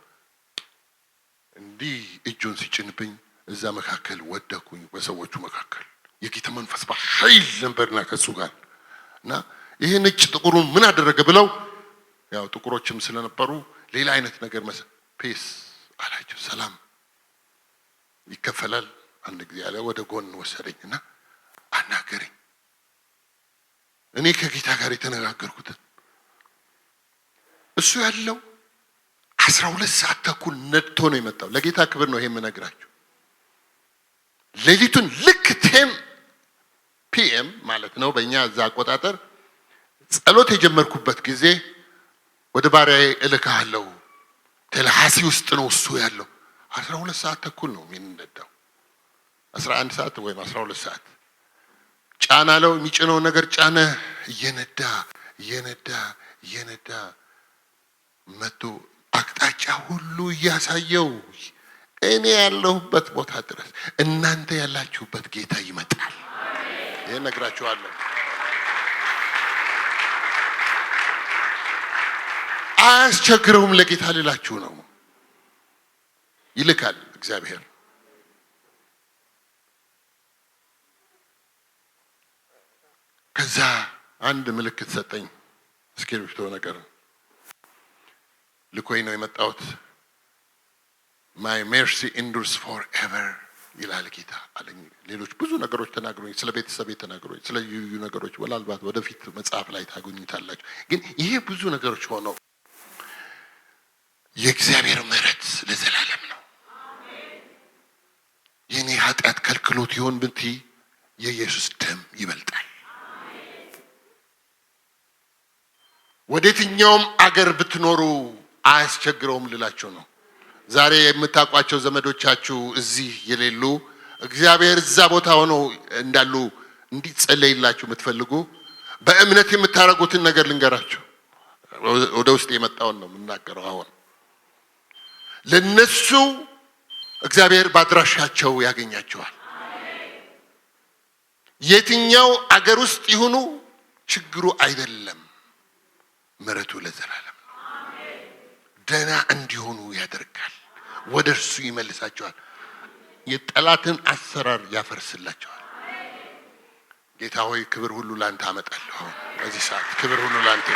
እንዲህ እጁን ሲጭንብኝ እዛ መካከል ወደኩኝ። በሰዎቹ መካከል የጌታ መንፈስ በኃይል ነበርና ከሱ ጋር እና ይሄ ነጭ ጥቁሩን ምን አደረገ ብለው ያው ጥቁሮችም ስለነበሩ ሌላ አይነት ነገር ፔስ አላቸው። ሰላም ይከፈላል አንድ ጊዜ ያለ ወደ ጎን ወሰደኝና አናገረኝ። እኔ ከጌታ ጋር የተነጋገርኩት እሱ ያለው 12 ሰዓት ተኩል ነድቶ ነው የመጣው። ለጌታ ክብር ነው ይሄ የምነግራችሁ። ሌሊቱን ልክ 10 PM ማለት ነው በእኛ እዛ አቆጣጠር ጸሎት የጀመርኩበት ጊዜ ወደ ባሪያዬ እልካለሁ ተልሐሲ ውስጥ ነው እሱ ያለው። 12 ሰዓት ተኩል ነው የሚነዳው። 11 ሰዓት ወይም 12 ሰዓት ጫና አለው። የሚጭነው ነገር ጫነ። እየነዳ መጥቶ አቅጣጫ ሁሉ እያሳየው እኔ ያለሁበት ቦታ ድረስ እናንተ ያላችሁበት ጌታ ይመጣል። ይሄን ነግራችኋለሁ። አያስቸግረውም። ለጌታ ልላችሁ ነው። ይልካል እግዚአብሔር። ከዛ አንድ ምልክት ሰጠኝ። እስክሪብቶ ነገር ልኮኝ ነው የመጣሁት። my mercy endures forever ይላል ጌታ አለኝ። ሌሎች ብዙ ነገሮች ተናግሮኝ ስለ ቤተሰብ ተናግሮኝ ስለ ልዩ ነገሮች ወላልባት ወደፊት መጽሐፍ ላይ ታገኙታላችሁ። ግን ይሄ ብዙ ነገሮች ሆነው የእግዚአብሔር ምሕረት ለዘላለም ነው። የኔ ኃጢአት ከልክሎት ይሆን ብትይ የኢየሱስ ደም ይበልጣል። ወደየትኛውም አገር ብትኖሩ አያስቸግረውም ልላችሁ ነው። ዛሬ የምታውቋቸው ዘመዶቻችሁ እዚህ የሌሉ እግዚአብሔር እዛ ቦታ ሆነው እንዳሉ እንዲጸለይላችሁ የምትፈልጉ በእምነት የምታረጉትን ነገር ልንገራችሁ። ወደ ውስጥ የመጣውን ነው የምናገረው። አሁን ለነሱ እግዚአብሔር ባድራሻቸው ያገኛቸዋል። የትኛው አገር ውስጥ ይሁኑ ችግሩ አይደለም። ምሕረቱ ለዘላለም ነው። ደህና እንዲሆኑ ያደርጋል። ወደ እርሱ ይመልሳቸዋል። የጠላትን አሰራር ያፈርስላቸዋል። ጌታ ሆይ ክብር ሁሉ ላንተ አመጣለሁ። በዚህ ሰዓት ክብር ሁሉ ላንተ